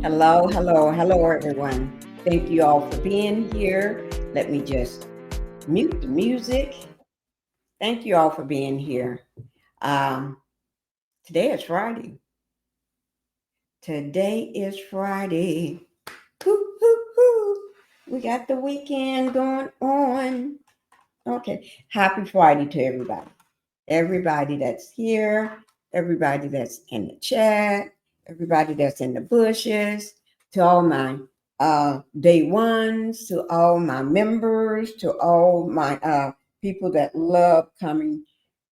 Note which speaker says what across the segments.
Speaker 1: Hello, hello, hello, everyone. Thank you all for being here. Let me just mute the music. Thank you all for being here. Um, Today is Friday. Today is Friday. Hoo, hoo, hoo. We got the weekend going on. Okay. Happy Friday to everybody. Everybody that's here, everybody that's in the chat, everybody that's in the bushes, to all my day ones, to all my members, to all my people that love coming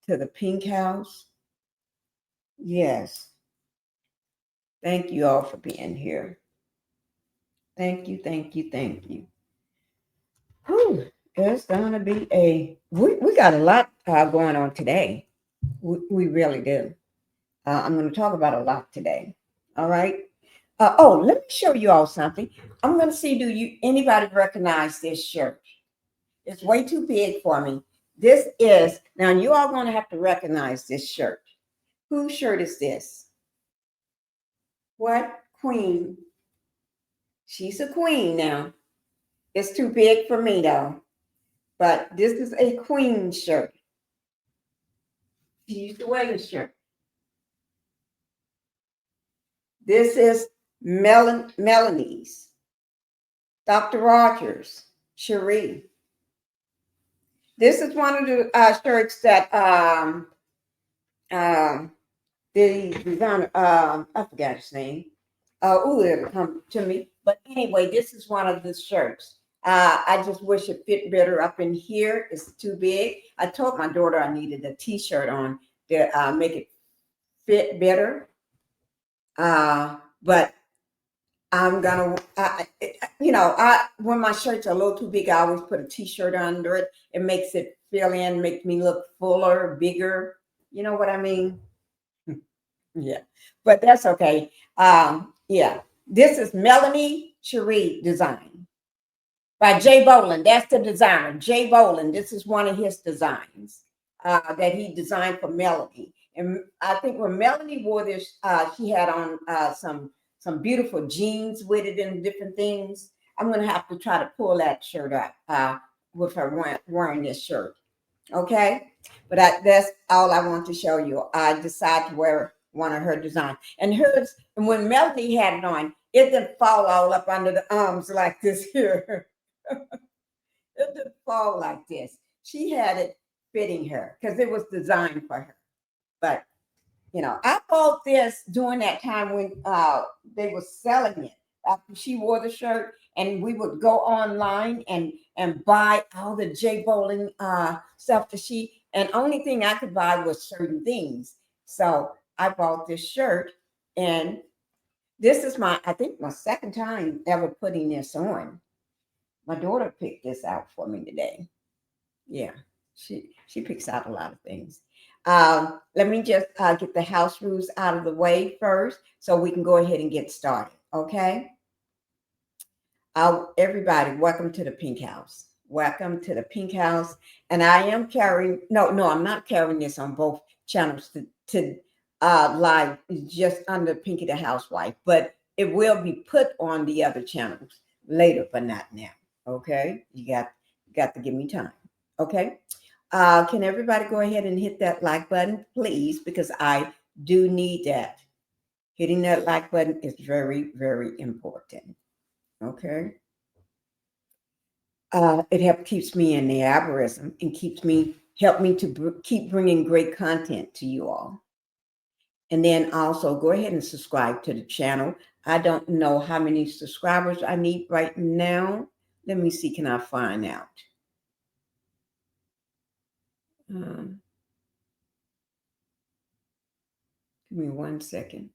Speaker 1: to the Pink House. Yes, thank you all for being here. Thank you, thank you, thank you. Whew, it's gonna be we got a lot going on today. We really do. I'm going to talk about a lot today. All right. Let me show you all something. I'm going to see, do you anybody recognize this shirt? It's way too big for me. This is, now you all going to have to recognize this shirt. Whose shirt is this? What? Queen. She's a queen now. It's too big for me though. But this is a queen shirt. She used to wear this shirt. This is Melanie's. Dr. Rogers, Cherie. This is one of the shirts that the designer, I forgot his name. It'll come to me. But anyway, this is one of the shirts. I just wish it fit better up in here. It's too big. I told my daughter I needed a t-shirt on to make it fit better. But I'm gonna, when my shirts are a little too big, I always put a t-shirt under it. It makes it fill in, makes me look fuller, bigger. You know what I mean? Yeah, but that's okay. Yeah, this is Melanie Cherie design by Jay Boland. That's the designer, Jay Boland. This is one of his designs that he designed for Melanie. And I think when Melanie wore this, she had on some beautiful jeans with it and different things. I'm gonna have to try to pull that shirt out with her wearing this shirt. Okay, but that's all I want to show you. I decided to wear one of her designs, and hers. And when Melanie had it on, it didn't fall all up under the arms like this here. It didn't fall like this. She had it fitting her because it was designed for her. But I bought this during that time when they were selling it after she wore the shirt, and we would go online and buy all the J Bowling stuff that and only thing I could buy was certain things. So I bought this shirt, and this is I think my second time ever putting this on. My daughter picked this out for me today. Yeah, she picks out a lot of things. Let me just get the house rules out of the way first, so we can go ahead and get started. Okay. Everybody, welcome to the Pink House. Welcome to the Pink House. And I am carrying. No, I'm not carrying this on both channels to live. Just under Pinkie the Housewife, but it will be put on the other channels later, but not now. Okay, you got to give me time. Okay. Can everybody go ahead and hit that like button, please? Because I do need that. Hitting that like button is very, very important. Okay. It keeps me in the algorithm and help me to keep bringing great content to you all. And then also go ahead and subscribe to the channel. I don't know how many subscribers I need right now. Let me see. Can I find out? Give me 1 second.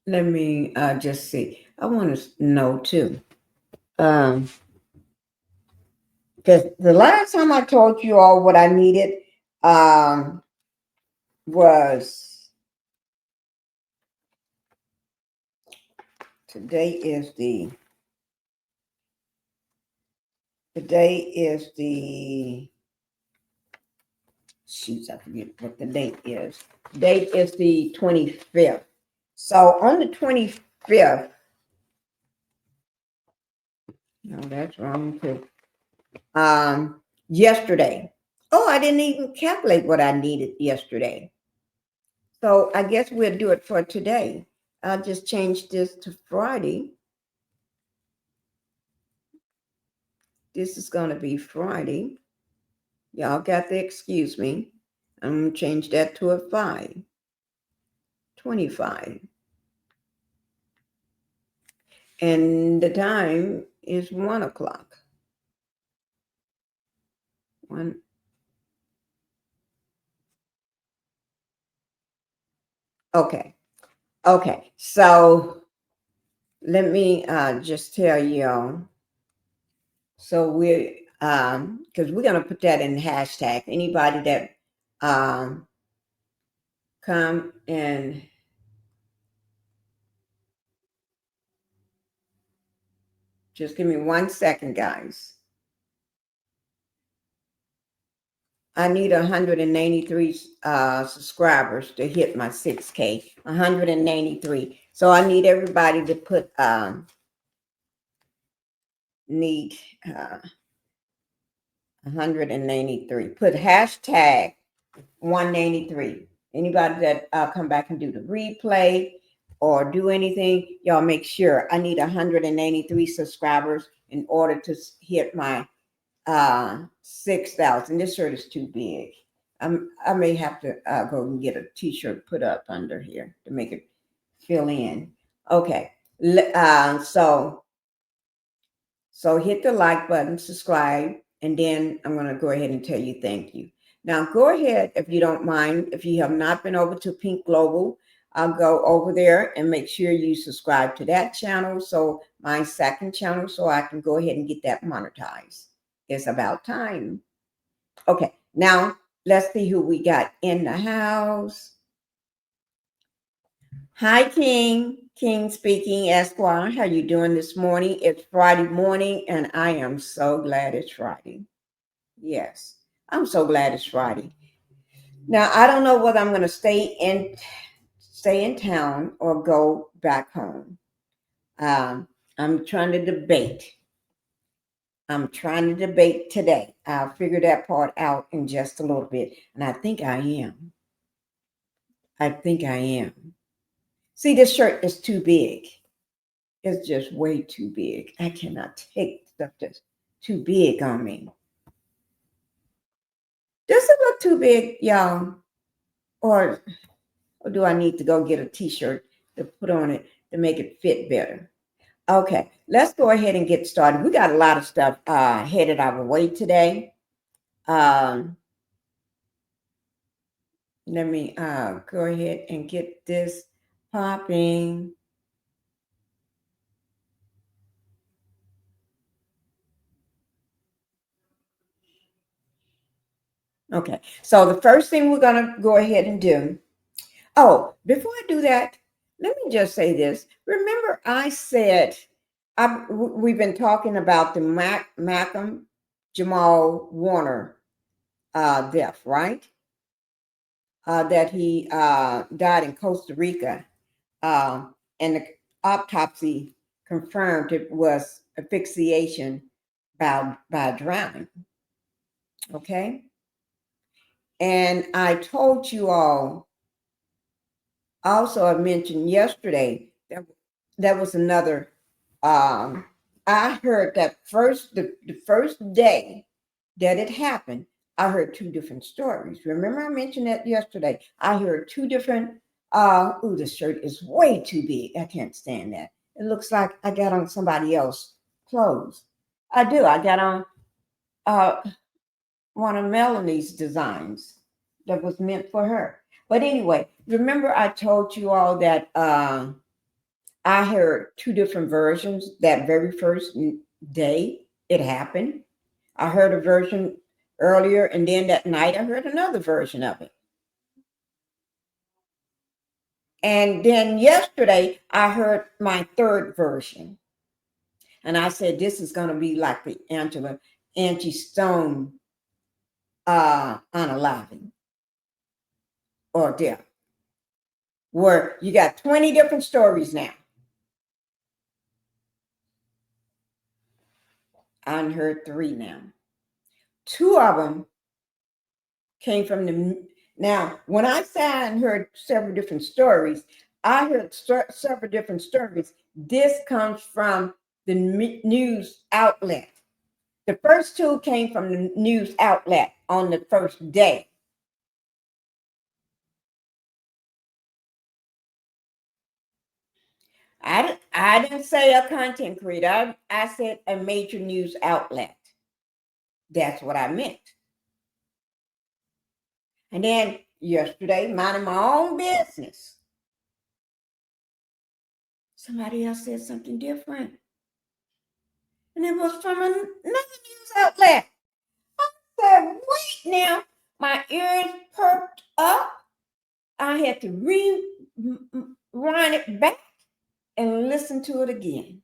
Speaker 1: Let me just see. I want to know too. Because the last time I told you all what I needed was today is the Today is the, shoot, I forget what the date is. Date is the 25th. So on the 25th, no, that's wrong too. Yesterday. Oh, I didn't even calculate what I needed yesterday. So I guess we'll do it for today. I'll just change this to Friday. This is going to be Friday. Y'all got to excuse me. I'm going to change that to a 5:25. And the time is 1 o'clock. One. Okay. Okay. So let me just tell y'all. So because we're gonna put that in hashtag. Anybody that come and just give me 1 second, guys. I need 193 subscribers to hit my 6K. 193. So I need everybody to put need 193. Put hashtag 193. Anybody that come back and do the replay or do anything, y'all make sure I need 183 subscribers in order to hit my 6,000. This shirt is too big. I may have to go and get a t-shirt put up under here to make it fill in. Okay. So hit the like button, subscribe, and then I'm going to go ahead and tell you thank you. Now go ahead, if you don't mind, if you have not been over to Pink Global, I'll go over there and make sure you subscribe to that channel. So my second channel, so I can go ahead and get that monetized. It's about time. Okay, now let's see who we got in the house. Hi, King. King speaking, Esquire. How you doing this morning? It's Friday morning, and I am so glad it's Friday. Yes, I'm so glad it's Friday. Now, I don't know whether I'm going to stay in town or go back home. I'm trying to debate. I'm trying to debate today. I'll figure that part out in just a little bit, and I think I am. I think I am. See, this shirt is too big. It's just way too big. I cannot take stuff that's too big on me. Does it look too big, y'all? Or do I need to go get a t-shirt to put on it to make it fit better? Okay, let's go ahead and get started. We got a lot of stuff headed our way today. Let me go ahead and get this popping. Okay, so the first thing we're going to go ahead and do. Oh, before I do that, let me just say this. Remember, I said we've been talking about the Malcolm Jamal Warner death, right? That he died in Costa Rica, and the autopsy confirmed it was asphyxiation by drowning. Okay, and I told you all. Also, I mentioned yesterday that there was another. I heard that the first day that it happened, I heard two different stories. Remember, I mentioned that yesterday. I heard two different. Oh, the shirt is way too big. I can't stand that. It looks like I got on somebody else's clothes. I do. I got on uh, one of Melanie's designs that was meant for her. But anyway, remember I told you all that I heard two different versions that very first day it happened. I heard a version earlier, and then that night I heard another version of it. And then yesterday I heard my third version. And I said, this is going to be like the Angela Angie Stone unaliving or death, where you got 20 different stories now. I heard 3 now. 2 of them came from the. Now, when I say I heard several different stories, I heard several different stories. This comes from the news outlet. The first 2 came from the news outlet on the first day. I didn't say a content creator. I said a major news outlet. That's what I meant. And then yesterday, minding my own business, somebody else said something different. And it was from another news outlet. I said, wait now. My ears perked up. I had to rewind it back and listen to it again.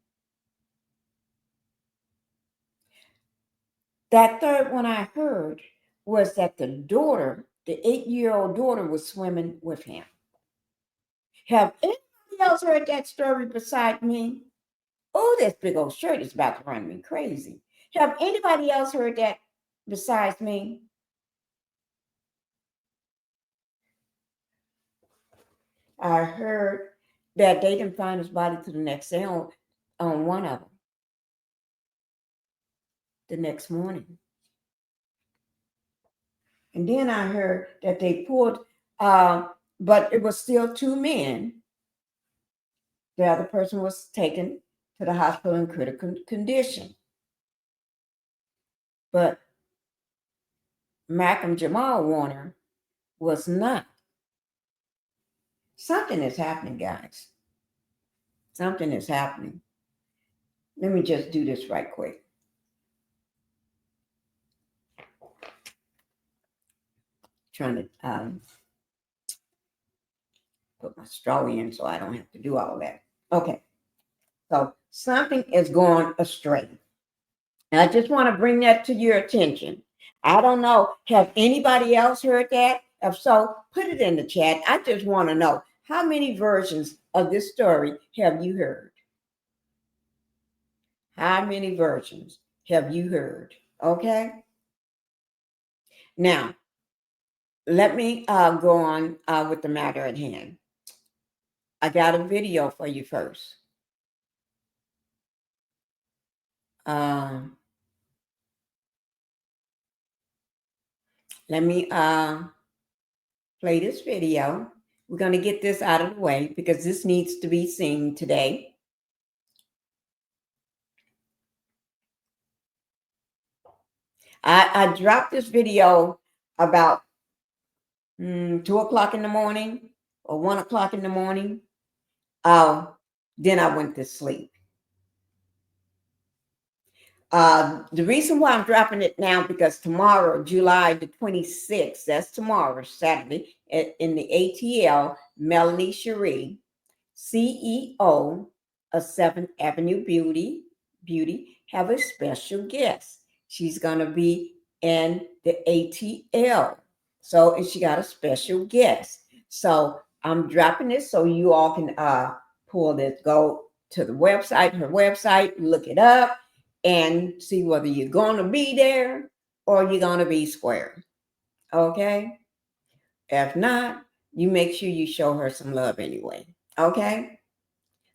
Speaker 1: That third one I heard was that the daughter, the 8-year-old daughter, was swimming with him. Have anybody else heard that story beside me? Oh, this big old shirt is about to run me crazy. Have anybody else heard that besides me? I heard that they didn't find his body to the next day on one of them. The next morning. And then I heard that they pulled, but it was still 2 men. The other person was taken to the hospital in critical condition. But Malcolm Jamal Warner was not. Something is happening, guys. Something is happening. Let me just do this right quick. Trying to put my straw in so I don't have to do all that. Okay. So something is going astray. And I just want to bring that to your attention. I don't know. Have anybody else heard that? If so, put it in the chat. I just want to know, how many versions of this story have you heard? How many versions have you heard? Okay. Now, let me go on with the matter at hand. I got a video for you first. Let me play this video. We're going to get this out of the way because this needs to be seen today. I dropped this video about 2 o'clock in the morning or 1 o'clock in the morning. Then I went to sleep. The reason why I'm dropping it now, because tomorrow, July the 26th, that's tomorrow, Saturday, in the ATL, Melanie Cherie, CEO of 7th Avenue Beauty, have a special guest. She's going to be in the ATL. So she got a special guest. So I'm dropping this so you all can pull this, go to the website, her website, look it up, and see whether you're going to be there or you're going to be square. Okay? If not, you make sure you show her some love anyway. Okay?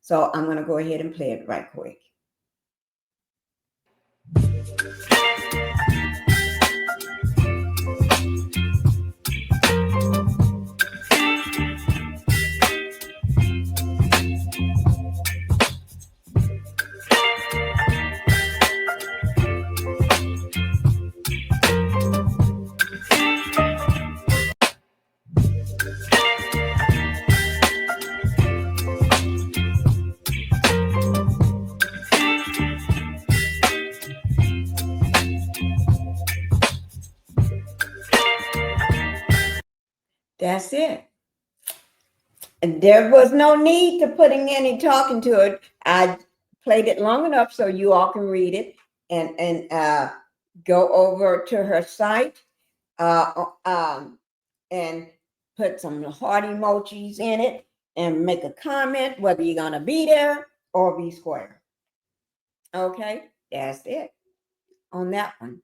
Speaker 1: So I'm going to go ahead and play it right quick. That's it. And there was no need to putting any talking to it. I played it long enough so you all can read it and go over to her site and put some heart emojis in it and make a comment whether you're going to be there or be square. Okay, that's it on that one.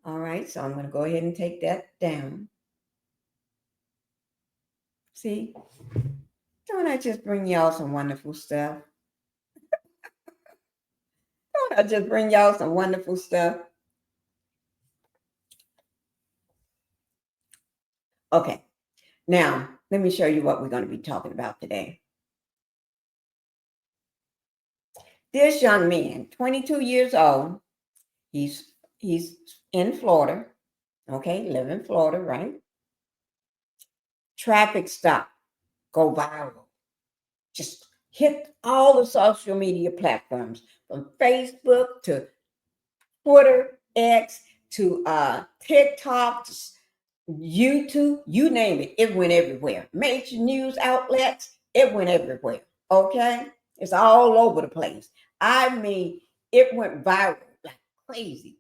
Speaker 1: All right, so I'm going to go ahead and take that down. See, don't I just bring y'all some wonderful stuff? Don't I just bring y'all some wonderful stuff? Okay, now let me show you what we're going to be talking about today. This young man, 22 years old, he's in Florida. Okay, live in Florida, right? Traffic stop, go viral. Just hit all the social media platforms from Facebook to Twitter, X to TikTok, to YouTube, you name it, it went everywhere. Major news outlets, it went everywhere. Okay? It's all over the place. I mean, it went viral like crazy.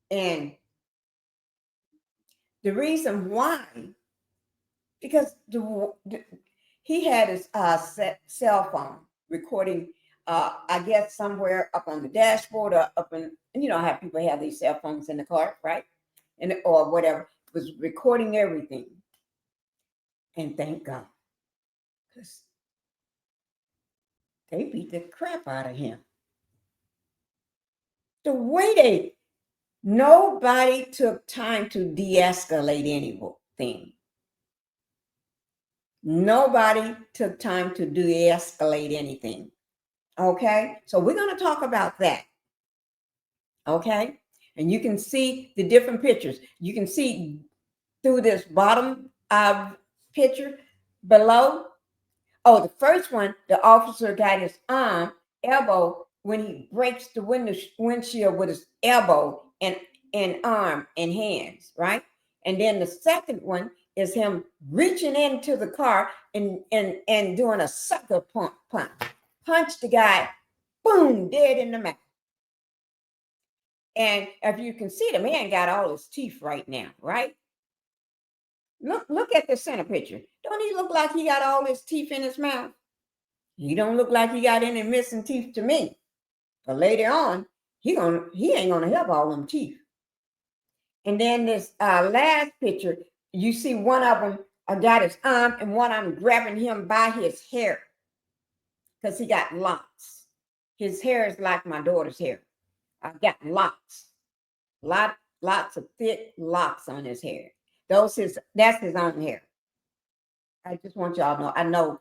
Speaker 1: And the reason why, because he had his cell phone recording, I guess somewhere up on the dashboard or up in, you know how people have these cell phones in the car, right? And or whatever, was recording everything. And thank God, because they beat the crap out of him. The way nobody took time to de-escalate anything. Nobody took time to de-escalate anything. Okay, so we're going to talk about that. Okay, and you can see the different pictures. You can see through this bottom picture below. Oh, the first one, the officer got his elbow when he breaks the windshield with his elbow and arm and hands, right? And then the second one is him reaching into the car and doing a sucker punch the guy, boom, dead in the mouth. And if you can see, the man got all his teeth right now, right? Look at the center picture. Don't he look like he got all his teeth in his mouth? He don't look like he got any missing teeth to me. But later on, he ain't gonna have all them teeth. And then this last picture, you see one of them got his arm and one of them grabbing him by his hair because he got locks. His hair is like my daughter's hair. I got locks, lots of thick locks on his hair. That's his own hair. I just want y'all to know. I know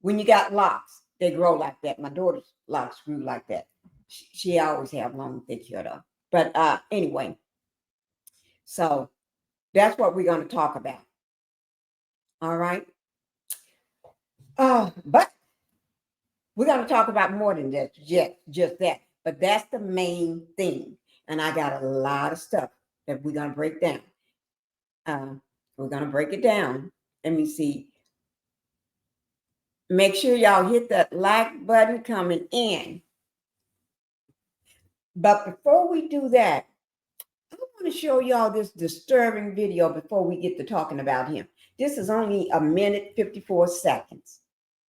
Speaker 1: when you got locks, they grow like that. My daughter's locks grew like that. She always have long, thick hair though. But anyway, so that's what we're going to talk about. All right. But we're going to talk about more than that, just that. But that's the main thing. And I got a lot of stuff that we're going to break down. We're going to break it down. Let me see. Make sure y'all hit that like button coming in. But before we do that, I want to show y'all this disturbing video before we get to talking about him. This is only a minute, 54 seconds.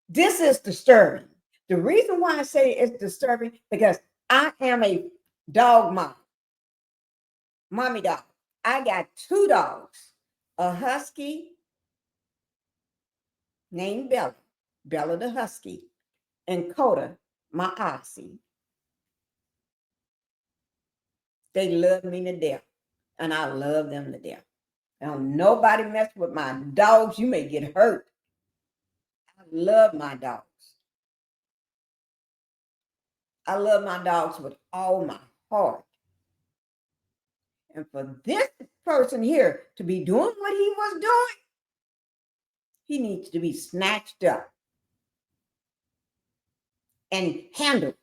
Speaker 1: This is disturbing. The reason why I say it's disturbing, because I am a dog mom, mommy dog. I got two dogs, a husky named Bella, Bella the husky, and Coda, my Aussie. They love me to death, and I love them to death. Don't nobody mess with my dogs. You may get hurt. I love my dogs. I love my dogs with all my heart. And for this person here to be doing what he was doing, he needs to be snatched up and handled.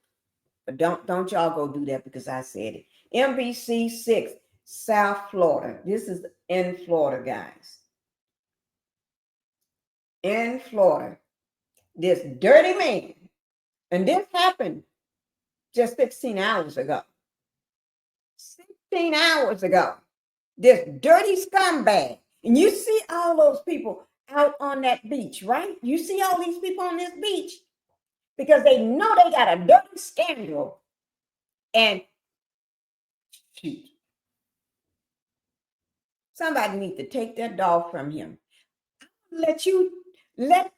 Speaker 1: But don't y'all go do that because I said it. NBC 6, South Florida. This is in Florida, guys. In Florida, this dirty man, and this happened just 16 hours ago. 15 hours ago. This dirty scumbag. And you see all those people out on that beach, right? You see all these people on this beach because they know they got a dirty scandal. And shoot, somebody needs to take that dog from him. Let you watch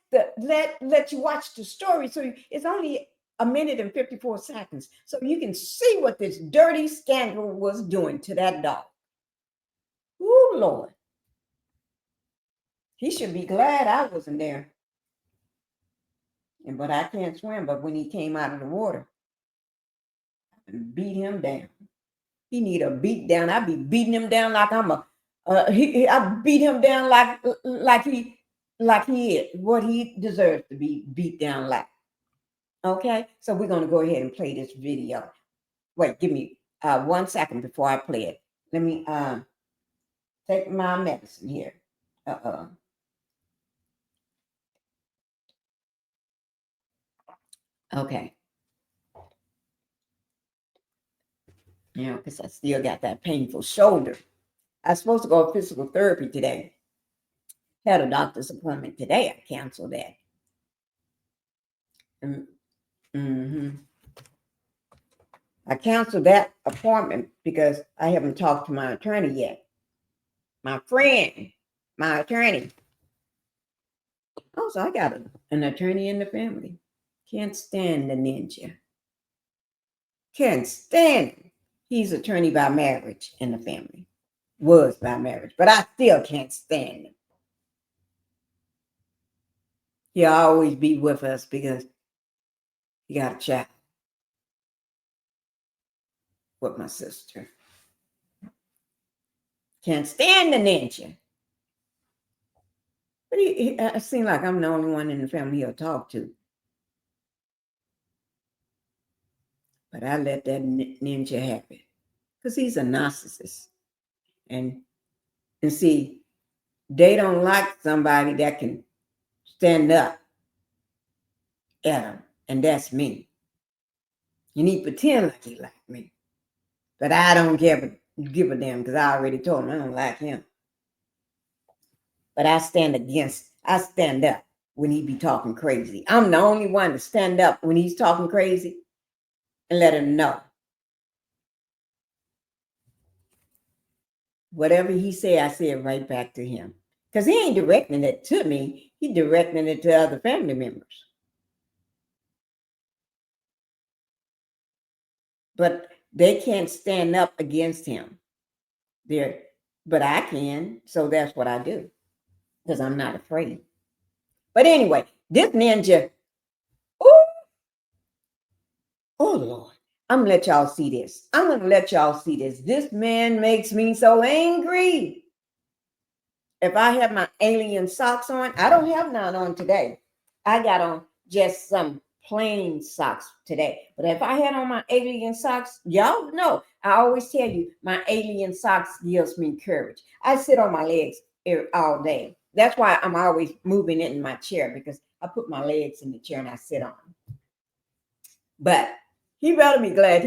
Speaker 1: the story. So it's only a minute and 54 seconds. So you can see what this dirty scandal was doing to that dog. Oh, Lord. He should be glad I wasn't there. But I can't swim. But when he came out of the water, I beat him down. He need a beat down. I be beating him down like I'm a. I beat him down like he is what he deserves to be beat down like. Okay, so we're gonna go ahead and play this video. Wait, give me 1 second before I play it. Let me take my medicine here. Okay. Yeah, because I still got that painful shoulder. I was supposed to go to physical therapy today. Had a doctor's appointment today. I canceled that. I canceled that appointment because I haven't talked to my attorney yet. My friend, my attorney. Also, I got an attorney in the family. Can't stand the ninja. Can't stand him. He's attorney by marriage in the family. Was by marriage, but I still can't stand him. He'll always be with us because he got a child with my sister. Can't stand the ninja. But it seems like I'm the only one in the family he'll talk to. But I let that ninja have it because he's a narcissist. And see, they don't like somebody that can stand up at them. And that's me. And he pretend like he like me. But I don't give a damn because I already told him I don't like him. But I stand up when he be talking crazy. I'm the only one to stand up when he's talking crazy and let him know. Whatever he say, I say it right back to him. Because he ain't directing it to me. He's directing it to other family members. But they can't stand up against him. But I can, so that's what I do. Because I'm not afraid. But anyway, this ninja, oh Lord, I'm going to let y'all see this. This man makes me so angry. If I have my alien socks on, I don't have none on today. I got on just some plain socks today. But if I had on my alien socks, y'all know, I always tell you, my alien socks gives me courage. I sit on my legs all day. That's why I'm always moving in my chair because I put my legs in the chair and I sit on them. But he better be glad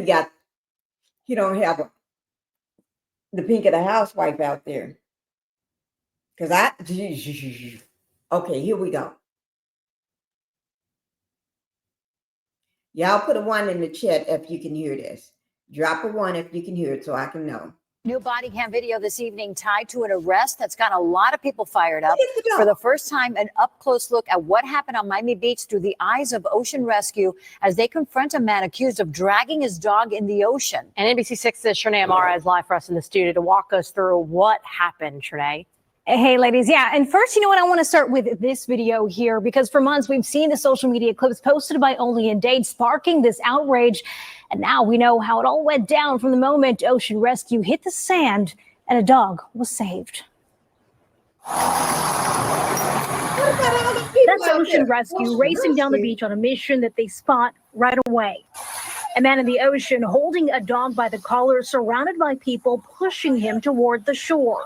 Speaker 1: he don't have the Pink of the Housewife out there. Because okay, here we go. Y'all put a 1 in the chat if you can hear this. Drop a 1 if you can hear it so I can know.
Speaker 2: New body cam video this evening tied to an arrest that's got a lot of people fired up. For the first time, an up-close look at what happened on Miami Beach through the eyes of Ocean Rescue as they confront a man accused of dragging his dog in the ocean.
Speaker 3: And NBC6's Shanae Amara is live for us in the studio to walk us through what happened, Shanae.
Speaker 4: Hey, ladies. Yeah. And first, I want to start with this video here, because for months we've seen the social media clips posted by Only in Dade sparking this outrage. And now we know how it all went down from the moment Ocean Rescue hit the sand and a dog was saved. That's Ocean Rescue racing down the beach on a mission that they spot right away. A man in the ocean holding a dog by the collar, surrounded by people pushing him toward the shore.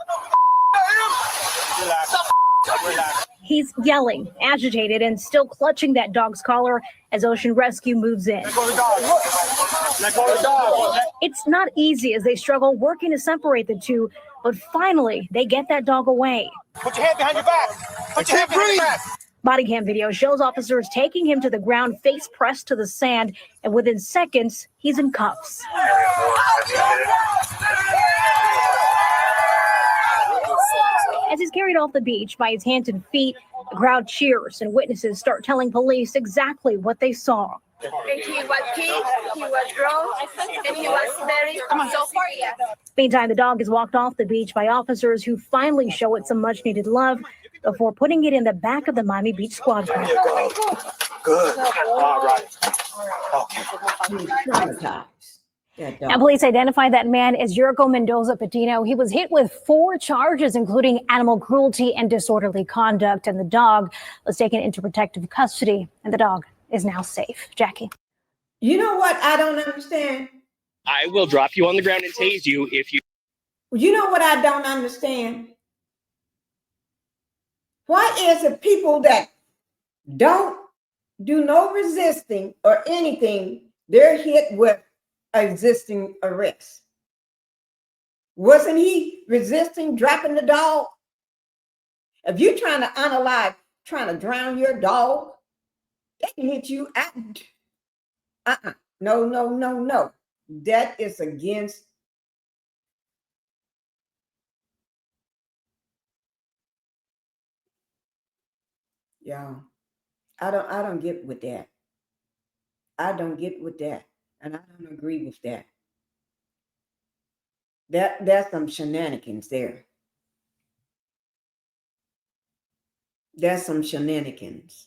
Speaker 4: He's yelling, agitated, and still clutching that dog's collar as Ocean Rescue moves in. It's not easy as they struggle working to separate the two, but finally they get that dog away.
Speaker 5: Put your hand behind your back. Put your hand behind your back.
Speaker 4: Body cam video shows officers taking him to the ground, face pressed to the sand, and within seconds, he's in cuffs. As he's carried off the beach by his hands and feet, the crowd cheers and witnesses start telling police exactly what they saw.
Speaker 6: He was kicked, he was drunk, and he was very so far, yeah.
Speaker 4: Meantime, the dog is walked off the beach by officers who finally show it some much-needed love before putting it in the back of the Miami Beach squad car.
Speaker 5: Good. All right. Okay.
Speaker 1: Traumatized.
Speaker 4: Now, police identified that man as Yurko Mendoza Patino. He was hit with 4 charges, including animal cruelty and disorderly conduct, and the dog was taken into protective custody, and the dog is now safe. Jackie.
Speaker 1: You know what I don't understand?
Speaker 7: I will drop you on the ground and tase you if you.
Speaker 1: You know what I don't understand? Why is it people that don't do no resisting or anything, they're hit with existing arrest? Wasn't he resisting dropping the dog? If you're trying to unalive, trying to drown your dog, they can hit you out. No. That is against. Yeah, I don't get with that. I don't get with that, and I don't agree with that. That's some shenanigans there. That's some shenanigans.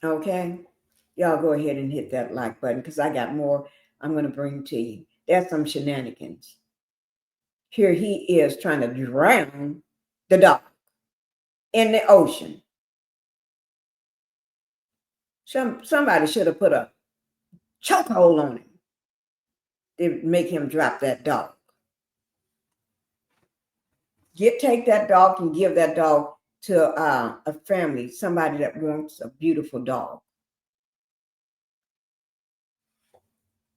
Speaker 1: Okay, y'all go ahead and hit that like button because I got more I'm going to bring to you. That's some shenanigans. Here he is trying to drown the dog in the ocean. Somebody should have put a chokehold on him to make him drop that dog. Take that dog and give that dog to a family, somebody that wants a beautiful dog.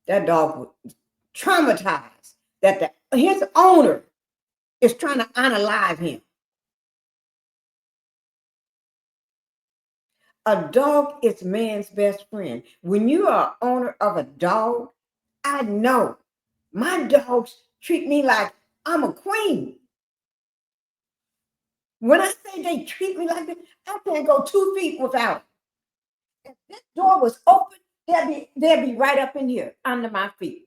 Speaker 1: That dog was traumatized that his owner is trying to unalive him. A dog is man's best friend. When you are owner of a dog, I know my dogs treat me like I'm a queen. When I say they treat me like that, I can't go 2 feet without it. If this door was open, they'll be right up in here under my feet.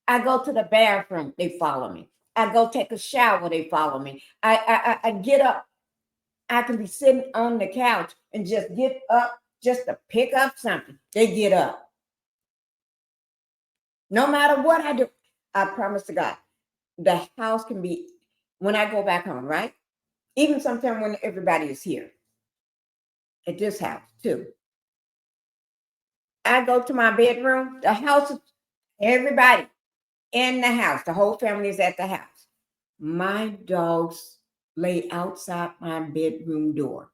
Speaker 1: I go to the bathroom, they follow me. I go take a shower, they follow me. I get up. I can be sitting on the couch and just get up just to pick up something. They get up. No matter what I do, I promise to God, the house can be, when I go back home, right? Even sometimes when everybody is here at this house too. I go to my bedroom, the house, everybody in the house, the whole family is at the house. My dogs lay outside my bedroom door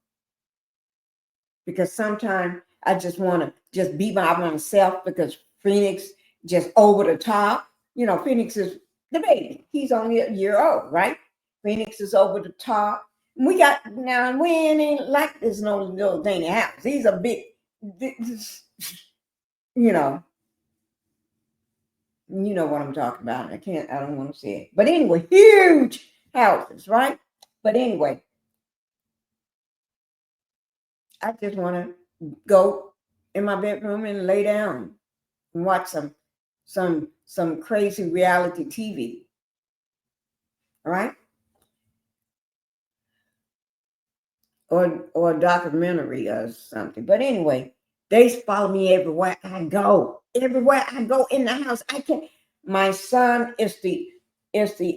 Speaker 1: because sometimes I just want to just be by myself because Phoenix just over the top. You know, Phoenix is the baby. He's only a year old, right? Phoenix is over the top. We got now. We ain't like this no little tiny house. He's a big, you know what I'm talking about. I don't want to say it, but anyway, huge houses, right? But anyway, I just want to go in my bedroom and lay down and watch some crazy reality TV. All right? Or a documentary or something. But anyway, they follow me everywhere I go. Everywhere I go in the house, I can't. My son is the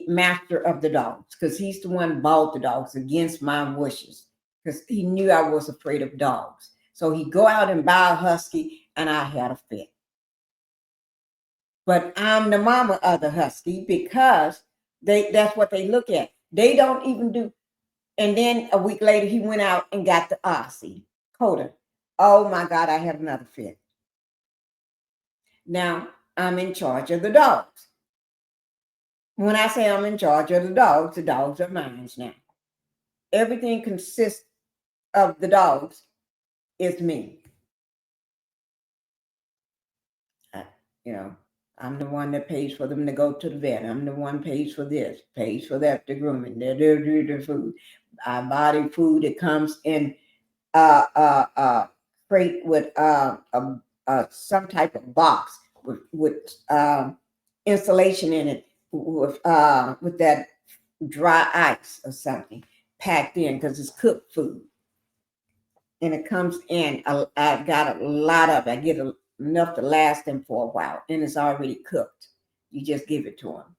Speaker 1: master of the dogs because he's the one who bought the dogs against my wishes because he knew I was afraid of dogs. So he'd go out and buy a husky and I had a fit. But I'm the mama of the husky because that's what they look at. They don't even do. And then a week later, he went out and got the Aussie, Coda. Oh my God, I had another fit. Now I'm in charge of the dogs. When I say I'm in charge of the dogs are mine now. Everything consists of the dogs is me. You know, I'm the one that pays for them to go to the vet. I'm the one pays for this, pays for that, the grooming, the food. I buy the food. It comes in crate with some type of box with insulation in it with that dry ice or something packed in because it's cooked food. And it comes in, I got a lot of it. I get enough to last them for a while, and it's already cooked. You just give it to them.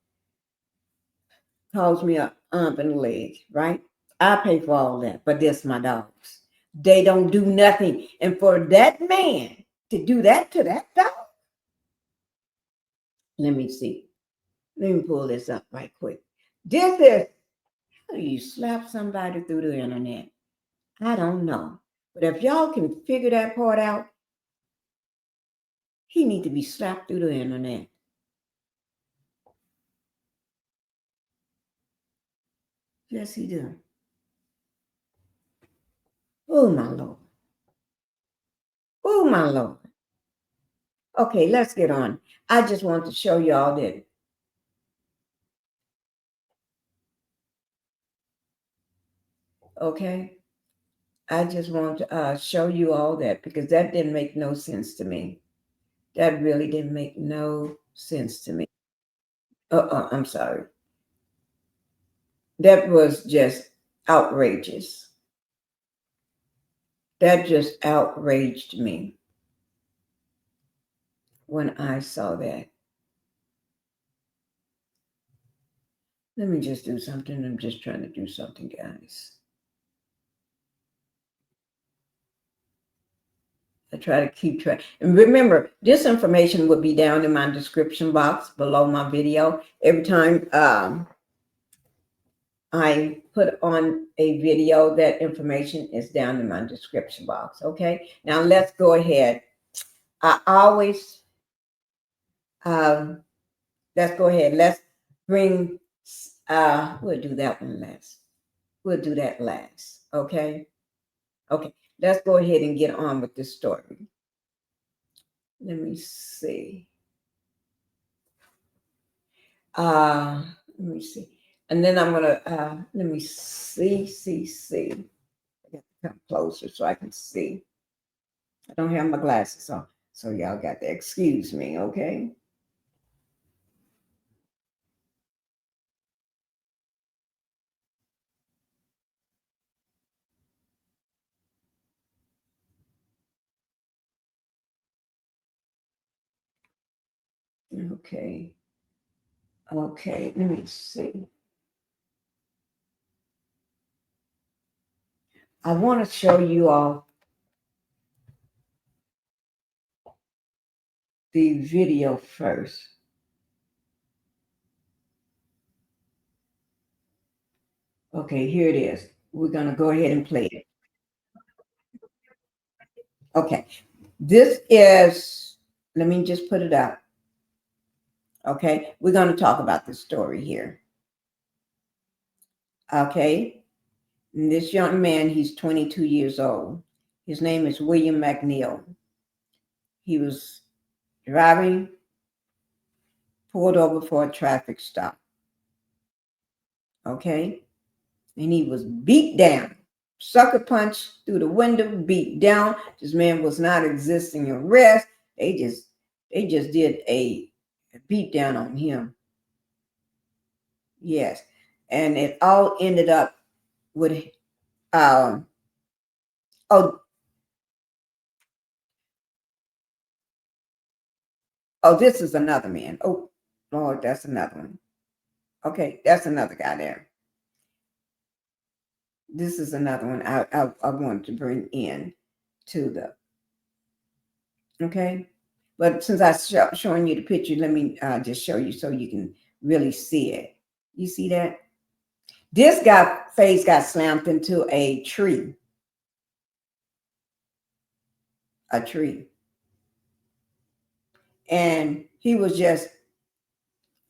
Speaker 1: Calls me an arm and a leg, right? I pay for all that, but this my dogs. They don't do nothing. And for that man to do that to that dog, let me see. Let me pull this up right quick. This is how you slap somebody through the internet. I don't know. But if y'all can figure that part out, he need to be slapped through the internet. Yes, he do. Oh, my Lord. Oh, my Lord. Okay, let's get on. I just want to show y'all that. Okay? I just want to show you all that because that didn't make no sense to me. That really didn't make no sense to me. I'm sorry. That was just outrageous. That just outraged me when I saw that. Let me just do something. I'm just trying to do something, guys. I try to keep track. And remember, this information will be down in my description box below my video. Every time I put on a video, that information is down in my description box. Okay, now let's go ahead. I always, let's go ahead. Let's bring, we'll do that one last. We'll do that last. Okay. Okay. Let's go ahead and get on with this story. Let me see. Let me see. And then I'm gonna let me see. I got to come closer so I can see. I don't have my glasses on, so y'all got to excuse me, okay? Okay. Okay, let me see. I want to show you all the video first. Okay, here it is. We're going to go ahead and play it. Okay, this is, let me just put it up. Okay, we're going to talk about this story here. Okay, and this young man, he's 22 years old. His name is William McNeil. He was driving, pulled over for a traffic stop. Okay, and he was beat down, sucker punched through the window, beat down. This man was not existing arrest. They just did a beat down on him. Yes, and it all ended up with oh this is another man. Oh Lord, that's another one. Okay, that's another guy there. This is another one I wanted to bring in to the, okay. But since I'm showing you the picture, let me just show you so you can really see it. You see that? This guy face got slammed into a tree. and he was just,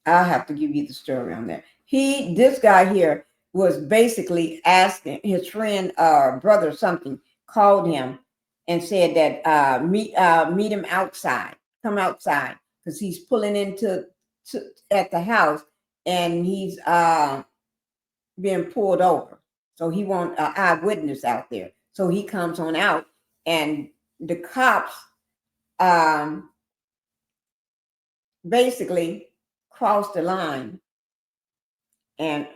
Speaker 1: I'll have to give you the story on that. This guy here was basically asking his friend or brother or something, called him and said that meet him outside, come outside, because he's pulling into at the house and he's being pulled over. So he wants an eyewitness out there. So he comes on out, and the cops basically crossed the line and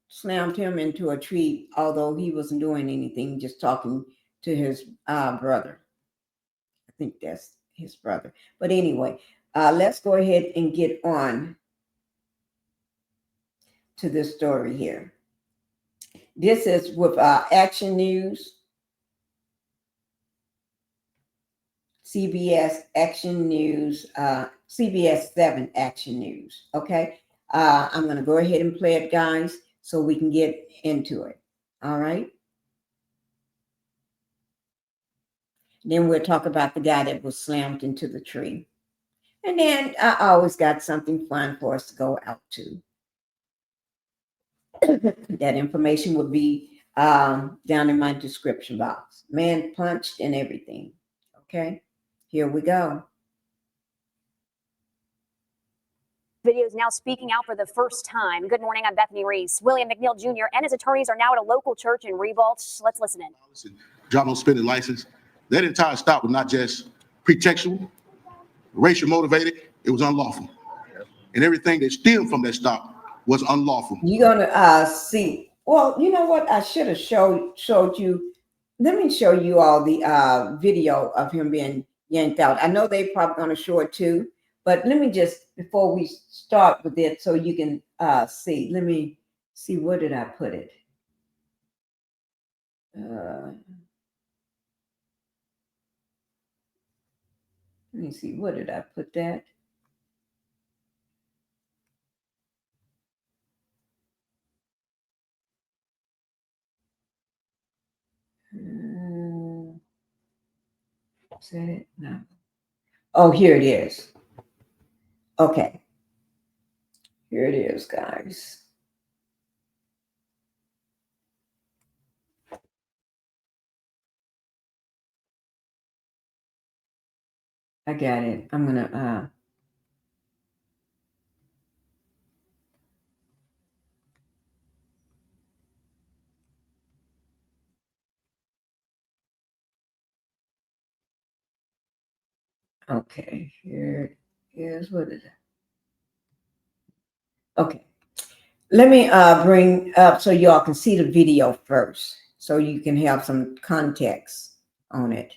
Speaker 1: slammed him into a tree, although he wasn't doing anything, just talking to his brother. I think that's his brother. But anyway, let's go ahead and get on to this story here. This is with Action News, CBS Action News, CBS 7 Action News. Okay, I'm going to go ahead and play it, guys, so we can get into it. All right. Then we'll talk about the guy that was slammed into the tree. And then I always got something fun for us to go out to. That information will be down in my description box. Man punched and everything. Okay, here we go.
Speaker 8: Video is now speaking out for the first time. Good morning, I'm Bethany Reese. William McNeil Jr. and his attorneys are now at a local church in Revolt. Let's listen in.
Speaker 9: Drop no spending license. That entire stop was not just pretextual, racial motivated, it was unlawful. And everything that stemmed from that stop was unlawful.
Speaker 1: You're gonna see. Well, you know what? I should have showed you. Let me show you all the video of him being yanked out. I know they're probably gonna show it too, but let me just, before we start with it, so you can see. Let me see, where did I put it? Let me see, where did I put that? Is that it? No. Oh, here it is. Okay. Here it is, guys. I got it. I'm gonna okay, here is, what is it? Okay. Let me bring up so y'all can see the video first, so you can have some context on it.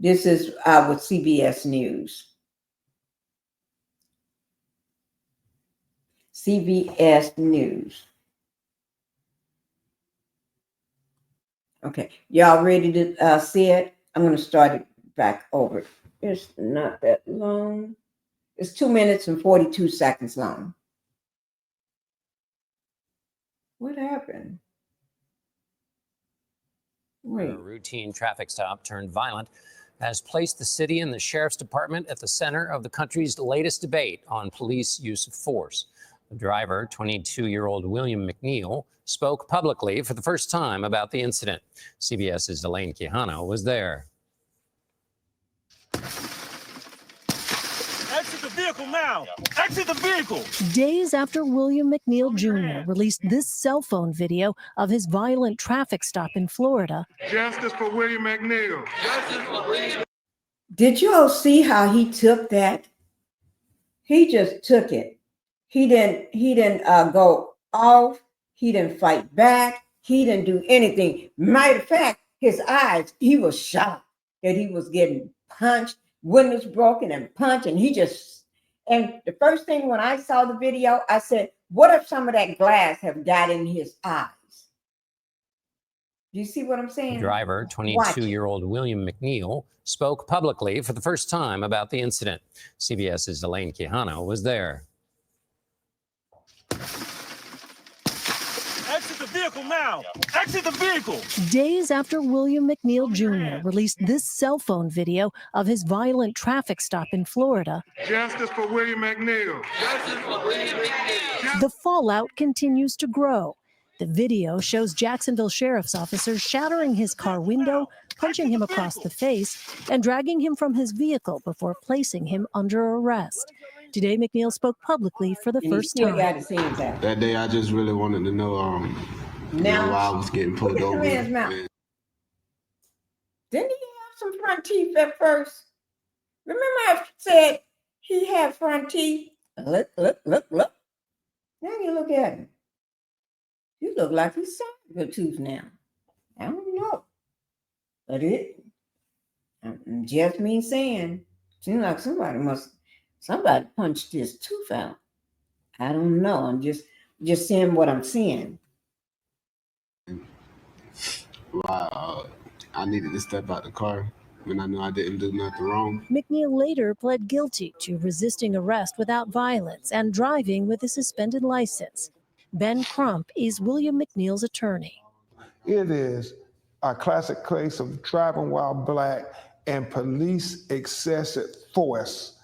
Speaker 1: This is with CBS News. CBS News. Okay, y'all ready to see it? I'm going to start it back over. It's not that long. It's 2 minutes and 42 seconds long. What happened? Wait.
Speaker 10: A routine traffic stop turned violent has placed the city and the sheriff's department at the center of the country's latest debate on police use of force. The driver, 22-year-old William McNeil, spoke publicly for the first time about the incident. CBS's Elaine Quijano was there.
Speaker 5: Exit the vehicle now. Exit the vehicle.
Speaker 11: Days after William McNeil Jr. released this cell phone video of his violent traffic stop in Florida.
Speaker 12: Justice for William McNeil. Justice for William.
Speaker 1: Did you all see how he took that? He just took it. He didn't go off. He didn't fight back. He didn't do anything. Matter of fact, his eyes, he was shocked that he was getting punched, windows broken and punched, and and the first thing when I saw the video, I said, what if some of that glass have got in his eyes? Do you see what I'm saying?
Speaker 10: The driver, 22-year-old William McNeil, spoke publicly for the first time about the incident. CBS's Elaine Quijano was there.
Speaker 5: Exit the vehicle vehicle now. Exit the vehicle.
Speaker 11: Days after William McNeil Jr. released this cell phone video of his violent traffic stop in Florida,
Speaker 12: Justice for William McNeil. Justice for William McNeil.
Speaker 11: the fallout continues to grow. The video shows Jacksonville sheriff's officers shattering his car window, punching him across the face, and dragging him from his vehicle before placing him under arrest. Today, McNeil spoke publicly for the first time.
Speaker 13: That day, I just really wanted to know, why I was getting pulled over.
Speaker 1: Didn't he have some front teeth at first? Remember I said he had front teeth? Look. Now you look at him. You look like he's saw your tooth now. I don't know. But just me saying, seems like somebody punched his tooth out. I don't know. I'm just saying what I'm seeing.
Speaker 13: Wow, I needed to step out the car when I knew I didn't do nothing wrong.
Speaker 11: McNeil later pled guilty to resisting arrest without violence and driving with a suspended license. Ben Crump is William McNeil's attorney.
Speaker 12: It is a classic case of driving while black and police excessive force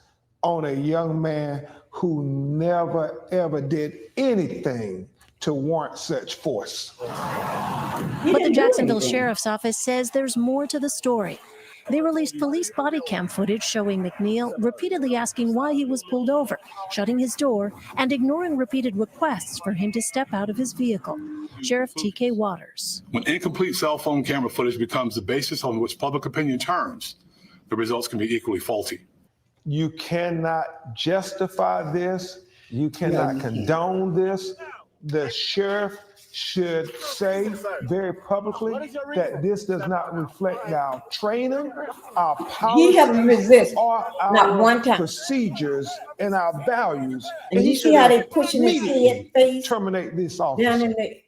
Speaker 12: on a young man who never, ever did anything to warrant such force.
Speaker 11: But the Jacksonville Sheriff's Office says there's more to the story. They released police body cam footage showing McNeil repeatedly asking why he was pulled over, shutting his door, and ignoring repeated requests for him to step out of his vehicle. Sheriff T.K. Waters.
Speaker 14: When incomplete cell phone camera footage becomes the basis on which public opinion turns, the results can be equally faulty.
Speaker 12: You cannot justify this. You cannot condone this. The sheriff should say very publicly that this does not reflect our training, our policies, or our procedures and our values.
Speaker 1: And you see how they pushing his head face?
Speaker 12: Terminate this officer.
Speaker 1: Down in the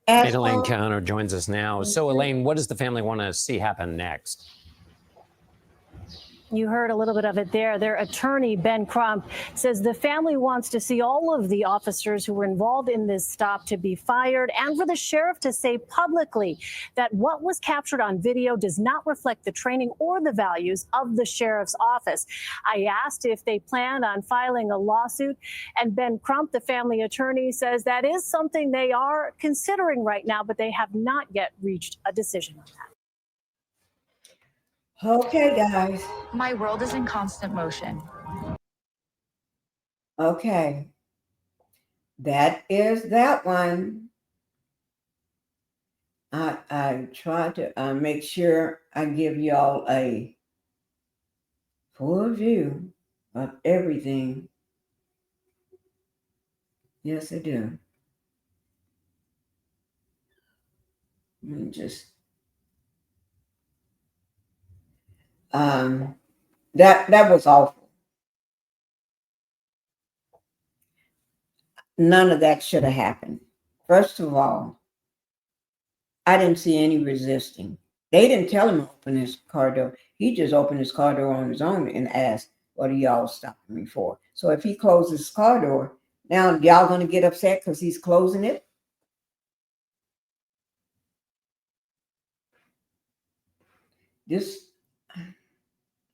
Speaker 10: Elaine Counter joins us now. So, Elaine, what does the family want to see happen next?
Speaker 3: You heard a little bit of it there. Their attorney, Ben Crump, says the family wants to see all of the officers who were involved in this stop to be fired and for the sheriff to say publicly that what was captured on video does not reflect the training or the values of the sheriff's office. I asked if they plan on filing a lawsuit, and Ben Crump, the family attorney, says that is something they are considering right now, but they have not yet reached a decision on that.
Speaker 1: Okay, guys.
Speaker 15: My world is in constant motion.
Speaker 1: Okay. That is that one. I try to make sure I give y'all a full view of everything. Yes, I do. Let me just that was awful. None of that should have happened. First of all, I didn't see any resisting. They didn't tell him to open his car door. He just opened his car door on his own and asked, "What are y'all stopping me for?" So if he closes his car door, now y'all gonna get upset because he's closing it?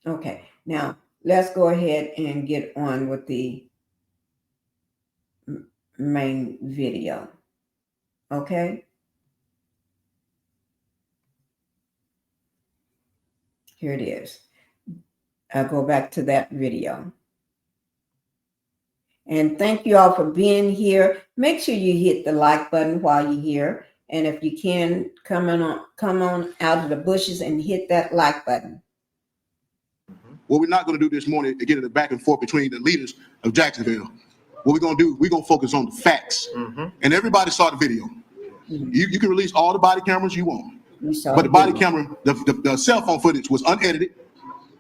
Speaker 1: Okay, now let's go ahead and get on with the main video. Okay. Here it is. I'll go back to that video. And thank you all for being here. Make sure you hit the like button while you're here. And if you can, come on out of the bushes and hit that like button.
Speaker 9: What we're not going to do this morning is get in the back and forth between the leaders of Jacksonville. What we're going to do, we're going to focus on the facts. And everybody saw the video. You can release all the body cameras you want. But the body camera, the cell phone footage was unedited.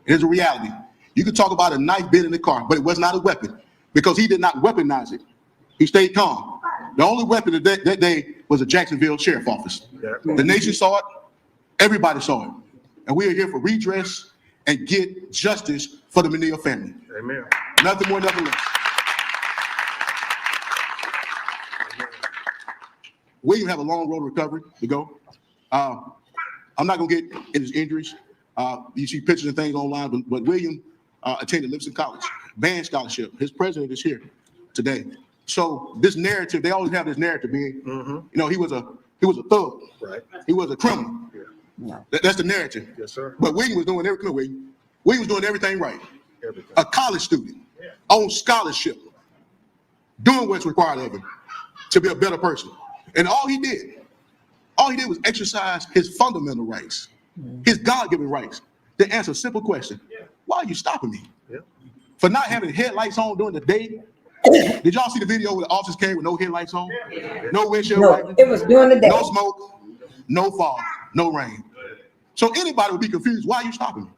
Speaker 9: It's a reality. You could talk about a knife bit in the car, but it was not a weapon because he did not weaponize it. He stayed calm. The only weapon that day was a Jacksonville sheriff office. The nation saw it. Everybody saw it. And we are here for redress and get justice for the McNeil family.
Speaker 12: Amen.
Speaker 9: Nothing more, nothing less. William have a long road to recovery to go. I'm not gonna get in his injuries. You see pictures and things online, but William attended Lipson College, band scholarship. His president is here today. So this narrative, they always have this narrative being, you know, he was a thug, right? He was a criminal. Yeah. That's the narrative. Yes, sir. But William was doing everything. William was doing everything right. Everything. A college student on scholarship, doing what's required of him to be a better person. And all he did was exercise his fundamental rights, his God-given rights, to answer a simple question: why are you stopping me? For not having headlights on during the day? Did y'all see the video where the officers came with no headlights on, no windshield wipers?
Speaker 1: It was during the day.
Speaker 9: No smoke, no fog, no rain. So anybody would be confused. Why are you stopping me?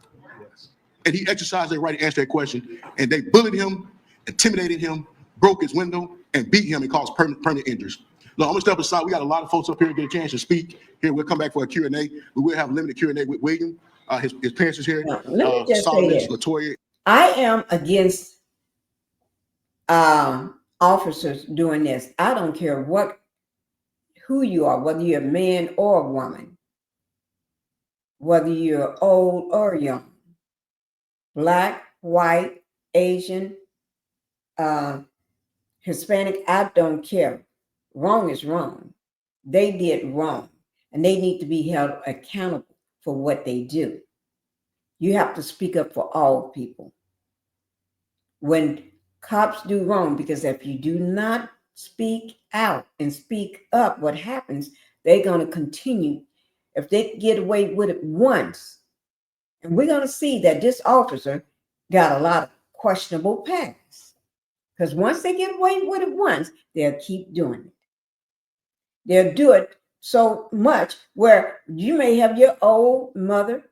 Speaker 9: And he exercised their right to answer that question. And they bullied him, intimidated him, broke his window, and beat him and caused permanent injuries. Look, I'm gonna step aside. We got a lot of folks up here to get a chance to speak. Here, we'll come back for a Q&A. We will have a limited Q&A with William. His parents is here.
Speaker 1: Let me just
Speaker 9: Solomon,
Speaker 1: say this.
Speaker 9: Latoya.
Speaker 1: I am against officers doing this. I don't care who you are, whether you're a man or a woman, whether you're old or young, black, white, Asian, Hispanic, I don't care. Wrong is wrong. They did wrong, and they need to be held accountable for what they do. You have to speak up for all people. When cops do wrong, because if you do not speak out and speak up, what happens, they're going to continue. If they get away with it once, and we're going to see that this officer got a lot of questionable past, because once they get away with it once, they'll keep doing it. They'll do it so much where you may have your old mother,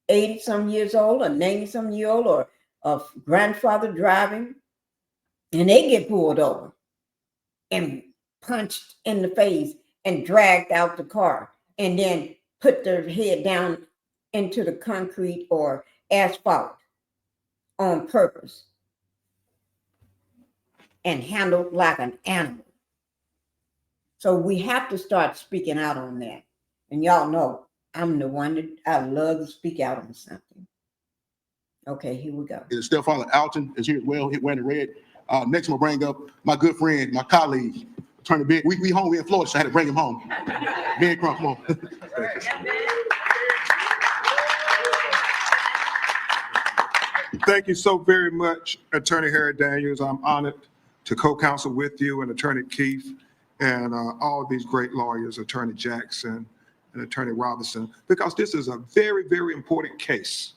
Speaker 1: 80-some years old, or 90-some year old, or a grandfather driving, and they get pulled over and punched in the face and dragged out the car, and then put their head down into the concrete or asphalt on purpose and handled like an animal. So we have to start speaking out on that. And y'all know I'm the one that I love to speak out on something. Okay, here we go.
Speaker 9: His stepfather Alton is here as well, wearing the red. Next, I'm gonna bring up my good friend, my colleague, Attorney Ben. We home, we in Florida, so I had to bring him home. Ben Crump, come on.
Speaker 12: Thank you so very much, Attorney Harry Daniels. I'm honored to co-counsel with you and Attorney Keith and all these great lawyers, Attorney Jackson and Attorney Robinson, because this is a very, very important case.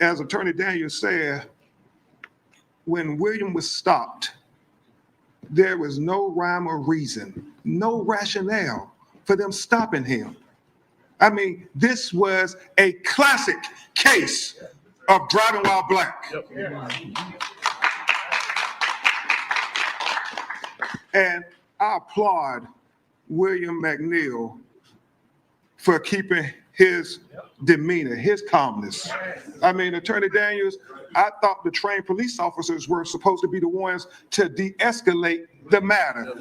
Speaker 12: As Attorney Daniels said, when William was stopped, there was no rhyme or reason, no rationale for them stopping him. I mean, this was a classic case of driving while black. And I applaud William McNeil for keeping his demeanor, his calmness. I mean, Attorney Daniels, I thought the trained police officers were supposed to be the ones to de-escalate the matter.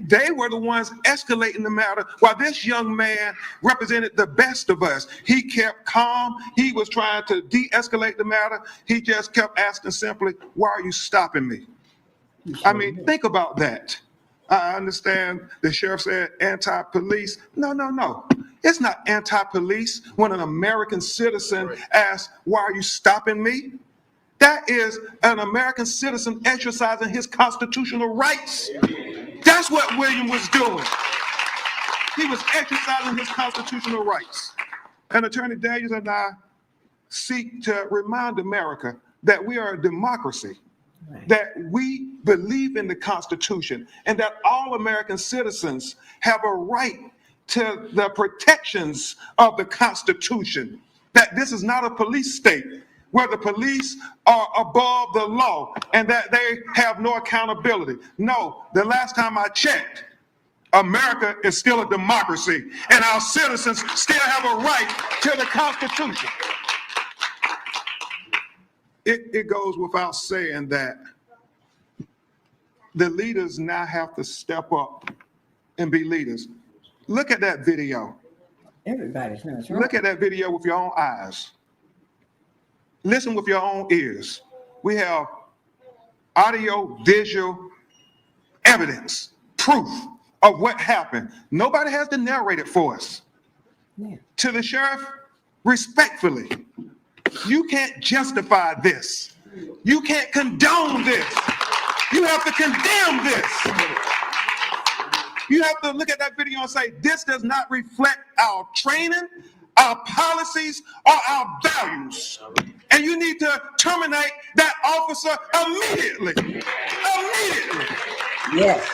Speaker 12: They were the ones escalating the matter while this young man represented the best of us. He kept calm. He was trying to de-escalate the matter. He just kept asking simply, why are you stopping me? I mean, think about that. I understand the sheriff said anti-police. No, no, no. It's not anti-police when an American citizen asks, why are you stopping me? That is an American citizen exercising his constitutional rights. That's what William was doing. He was exercising his constitutional rights. And Attorney Daniels and I seek to remind America that we are a democracy, that we believe in the Constitution, and that all American citizens have a right to the protections of the Constitution, that this is not a police state where the police are above the law and that they have no accountability. No, the last time I checked, America is still a democracy and our citizens still have a right to the Constitution. It goes without saying that the leaders now have to step up and be leaders. Look at that video.
Speaker 1: Everybody's knows.
Speaker 12: Look at that video with your own eyes. Listen with your own ears. We have audio, visual evidence, proof of what happened. Nobody has to narrate it for us.
Speaker 1: Yeah.
Speaker 12: To the sheriff, respectfully, you can't justify this. You can't condone this. You have to condemn this. You have to look at that video and say, this does not reflect our training, our policies, or our values. And you need to terminate that officer immediately. Immediately.
Speaker 1: Yes.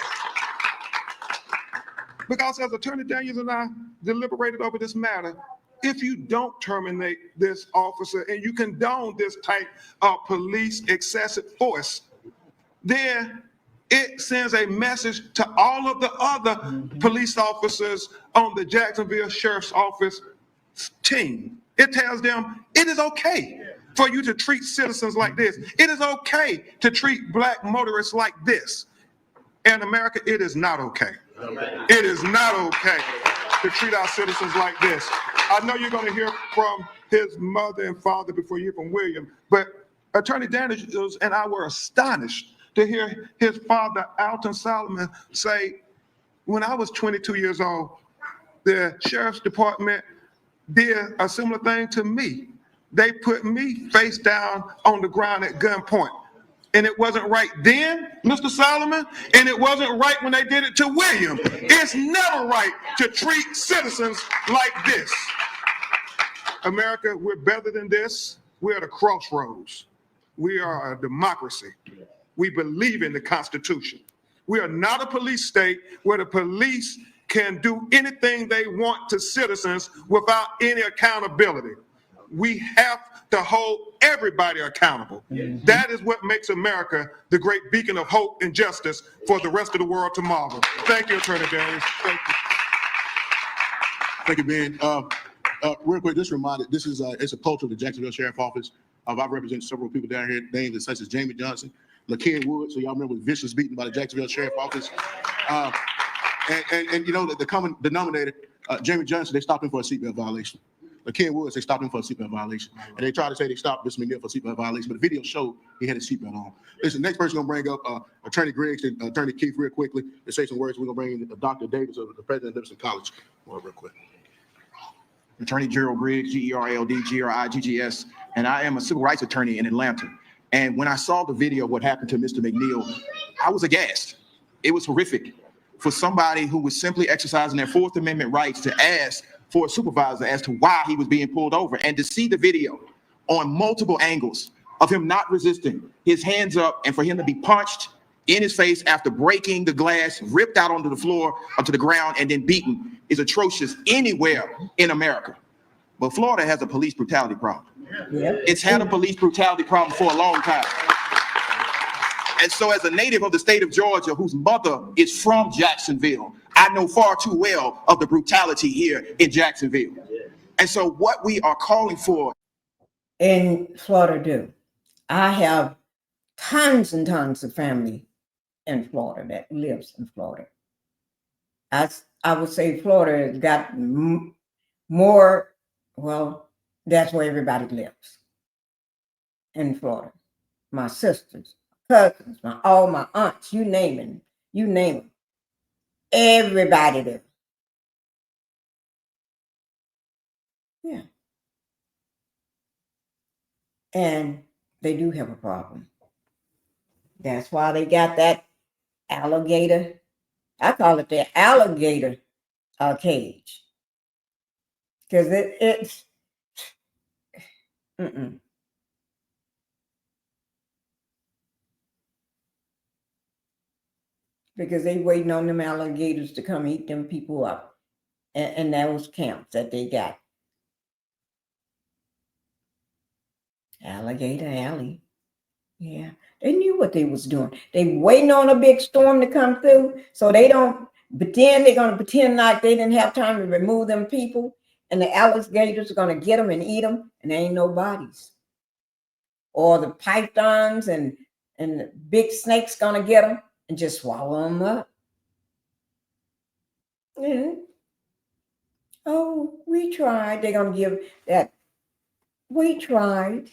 Speaker 12: Because as Attorney Daniels and I deliberated over this matter, if you don't terminate this officer and you condone this type of police excessive force, then it sends a message to all of the other police officers on the Jacksonville Sheriff's Office team. It tells them it is okay for you to treat citizens like this. It is okay to treat black motorists like this. In America, it is not okay. It is not okay to treat our citizens like this. I know you're going to hear from his mother and father before you hear from William, but Attorney Daniels and I were astonished to hear his father, Alton Solomon, say, when I was 22 years old, the sheriff's department did a similar thing to me. They put me face down on the ground at gunpoint. And it wasn't right then, Mr. Solomon, and it wasn't right when they did it to William. It's never right to treat citizens like this. America, we're better than this. We're at a crossroads. We are a democracy. We believe in the Constitution. We are not a police state where the police can do anything they want to citizens without any accountability. We have to hold everybody accountable. That is what makes America the great beacon of hope and justice for the rest of the world tomorrow. Thank you, Attorney Daniels. Thank you.
Speaker 9: Thank you, Ben. Real quick, just reminded, this is it's a culture of the Jacksonville Sheriff Office. I've represented several people down here, names such as Jamie Johnson, LaKen Wood, so y'all remember was vicious beaten by the Jacksonville Sheriff Office. And you know, the common denominator, Jamie Johnson, they stopped him for a seatbelt violation. LaKen Woods, they stopped him for a seatbelt violation. And they tried to say they stopped Mr. McNeil for a seatbelt violation, but the video showed he had his seatbelt on. Listen, next person gonna bring up Attorney Griggs and Attorney Keith real quickly to say some words. We're gonna bring in Dr. Davis of the president of Livingston College. Real quick.
Speaker 16: Attorney Gerald Griggs, G-E-R-L-D-G-R-I-G-G-S, and I am a civil rights attorney in Atlanta. And when I saw the video of what happened to Mr. McNeil, I was aghast. It was horrific for somebody who was simply exercising their Fourth Amendment rights to ask for a supervisor as to why he was being pulled over, and to see the video on multiple angles of him not resisting, his hands up, and for him to be punched in his face after breaking the glass, ripped out onto the floor, onto the ground, and then beaten is atrocious anywhere in America. But Florida has a police brutality problem. It's had a police brutality problem for a long time. And so as a native of the state of Georgia, whose mother is from Jacksonville, I know far too well of the brutality here in Jacksonville. And so what we are calling for
Speaker 1: in Florida do. I have tons and tons of family in Florida that lives in Florida. I would say Florida has got more, well, that's where everybody lives in Florida. My sisters, cousins, all my aunts, you name it. Everybody there. Yeah. And they do have a problem. That's why they got that alligator. I call it the alligator cage. Because it's because they waiting on them alligators to come eat them people up. And those camps that they got. Alligator Alley. Yeah. They knew what they was doing. They waiting on a big storm to come through. So they don't, but then they're going to pretend like they didn't have time to remove them people. And the alligators are going to get them and eat them. And there ain't no bodies. Or the pythons and the big snakes going to get them and just swallow them up. Yeah. Oh, we tried. They're going to give that. We tried.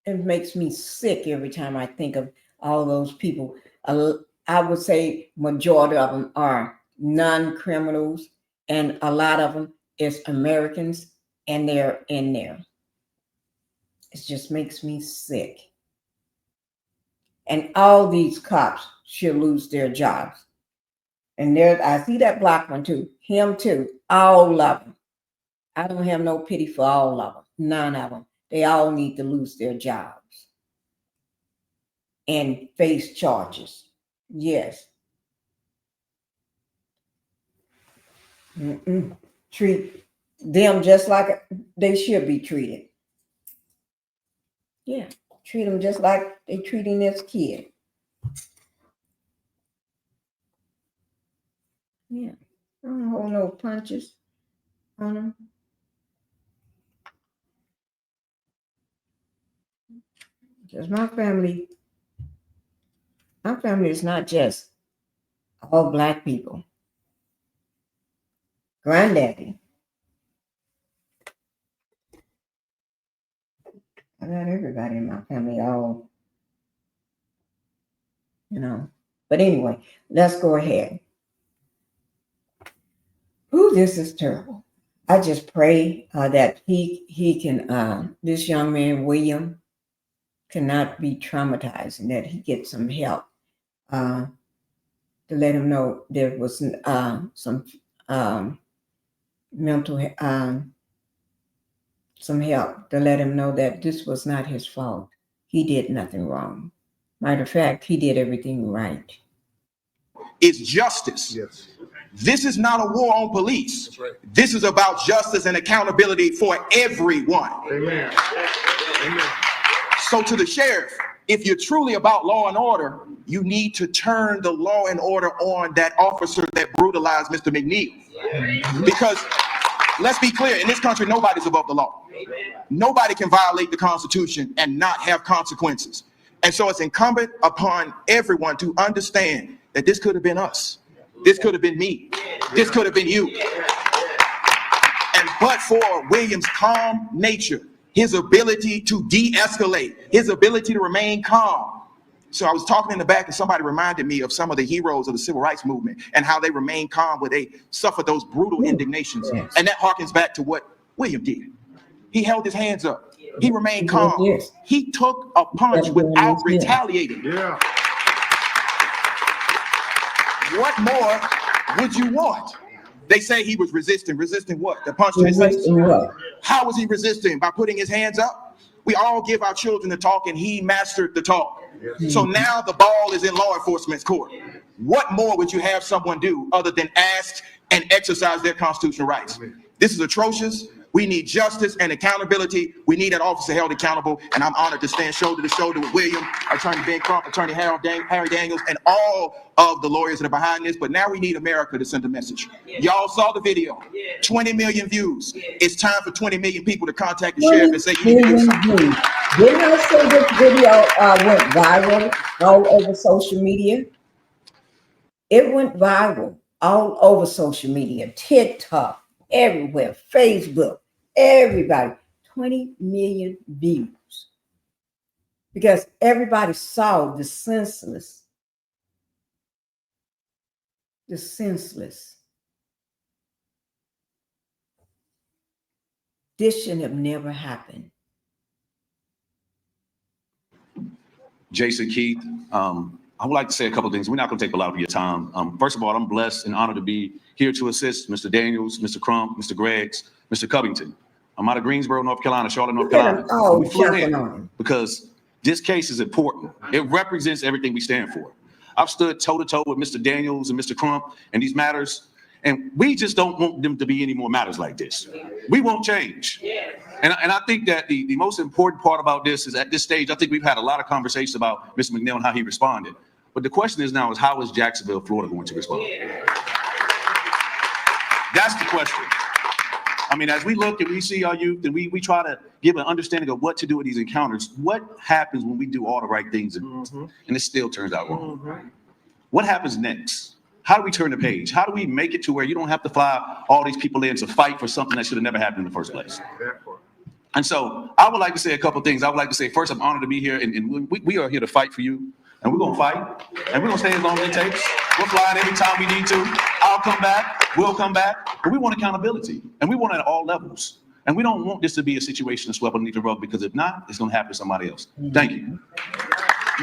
Speaker 1: It makes me sick every time I think of all those people. I would say majority of them are non-criminals, and a lot of them is Americans, and they're in there. It just makes me sick. And all these cops should lose their jobs. And there, I see that black one too. Him too. All of them. I don't have no pity for all of them. None of them. They all need to lose their jobs and face charges. Yes. Treat them just like they should be treated. Yeah. Treat them just like they treating this kid. Yeah. I don't hold no punches on them. Because my family is not just all black people. Granddaddy. I got everybody in my family, all, you know. But anyway, let's go ahead. Ooh, this is terrible. I just pray that he can, this young man, William, cannot be traumatized and that he gets some help to let him know there was some mental, some help to let him know that this was not his fault. He did nothing wrong. Matter of fact, he did everything right.
Speaker 16: It's justice. Yes. This is not a war on police. That's right. This is about justice and accountability for everyone. Amen. Amen. So to the sheriff, if you're truly about law and order, you need to turn the law and order on that officer that brutalized Mr. McNeil. Because let's be clear, in this country, nobody's above the law. Nobody can violate the Constitution and not have consequences. And so it's incumbent upon everyone to understand that this could have been us. This could have been me. This could have been you. And but for William's calm nature, his ability to de-escalate, his ability to remain calm. So I was talking in the back and somebody reminded me of some of the heroes of the civil rights movement and how they remained calm when they suffered those brutal indignations. Yes. And that harkens back to what William did. He held his hands up. He remained calm. Yes. He took a punch without retaliating. Yeah. What more would you want? They say he was resisting. Resisting what? The punch to his face? How was he resisting? By putting his hands up? We all give our children the talk and he mastered the talk. Yes. So now the ball is in law enforcement's court. What more would you have someone do other than ask and exercise their constitutional rights? This is atrocious. We need justice and accountability. We need that officer held accountable. And I'm honored to stand shoulder to shoulder with William, Attorney Ben Crump, Attorney Harry Daniels, and all of the lawyers that are behind this. But now we need America to send a message. Y'all saw the video. 20 million views. It's time for 20 million people to contact the sheriff and say, you need to do something.
Speaker 1: Didn't I say this video went viral all over social media? It went viral all over social media, TikTok, everywhere, Facebook, everybody, 20 million views. Because everybody saw the senseless. This should have never happened.
Speaker 17: Jason, Keith, I would like to say a couple of things. We're not going to take a lot of your time. First of all, I'm blessed and honored to be here to assist Mr. Daniels, Mr. Crump, Mr. Greggs, Mr. Covington. I'm out of Greensboro, North Carolina, Charlotte, North Carolina. We flew in because this case is important. It represents everything we stand for. I've stood toe-to-toe with Mr. Daniels and Mr. Crump and these matters, and we just don't want them to be any more matters like this. We won't change. And I think that the most important part about this is at this stage, I think we've had a lot of conversations about Mr. McNeil and how he responded. But the question is now is how is Jacksonville, Florida going to respond? That's the question. I mean, as we look and we see our youth and we try to give an understanding of what to do with these encounters, what happens when we do all the right things and it still turns out wrong? What happens next? How do we turn the page? How do we make it to where you don't have to fly all these people in to fight for something that should have never happened in the first place? And so I would like to say a couple of things. I would like to say, first, I'm honored to be here, and we are here to fight for you. And we're going to fight, and we're going to stay as long as it takes. We're flying every time we need to. I'll come back. We'll come back. But we want accountability, and we want it at all levels. And we don't want this to be a situation that's swept underneath the rug, because if not, it's going to happen to somebody else. Thank you.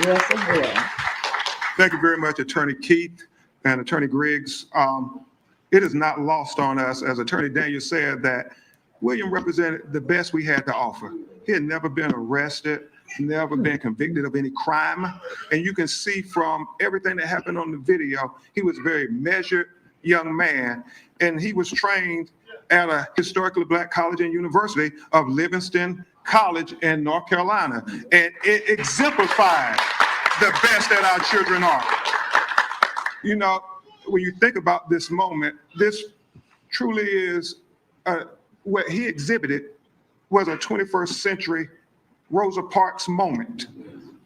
Speaker 1: Yes, it will.
Speaker 12: Thank you very much, Attorney Keith and Attorney Griggs. It is not lost on us, as Attorney Daniel said, that William represented the best we had to offer. He had never been arrested, never been convicted of any crime. And you can see from everything that happened on the video, he was a very measured young man. And he was trained at a historically black college and university of Livingston College in North Carolina. And it exemplified the best that our children are. You know, when you think about this moment, this truly is what he exhibited was a 21st century Rosa Parks moment,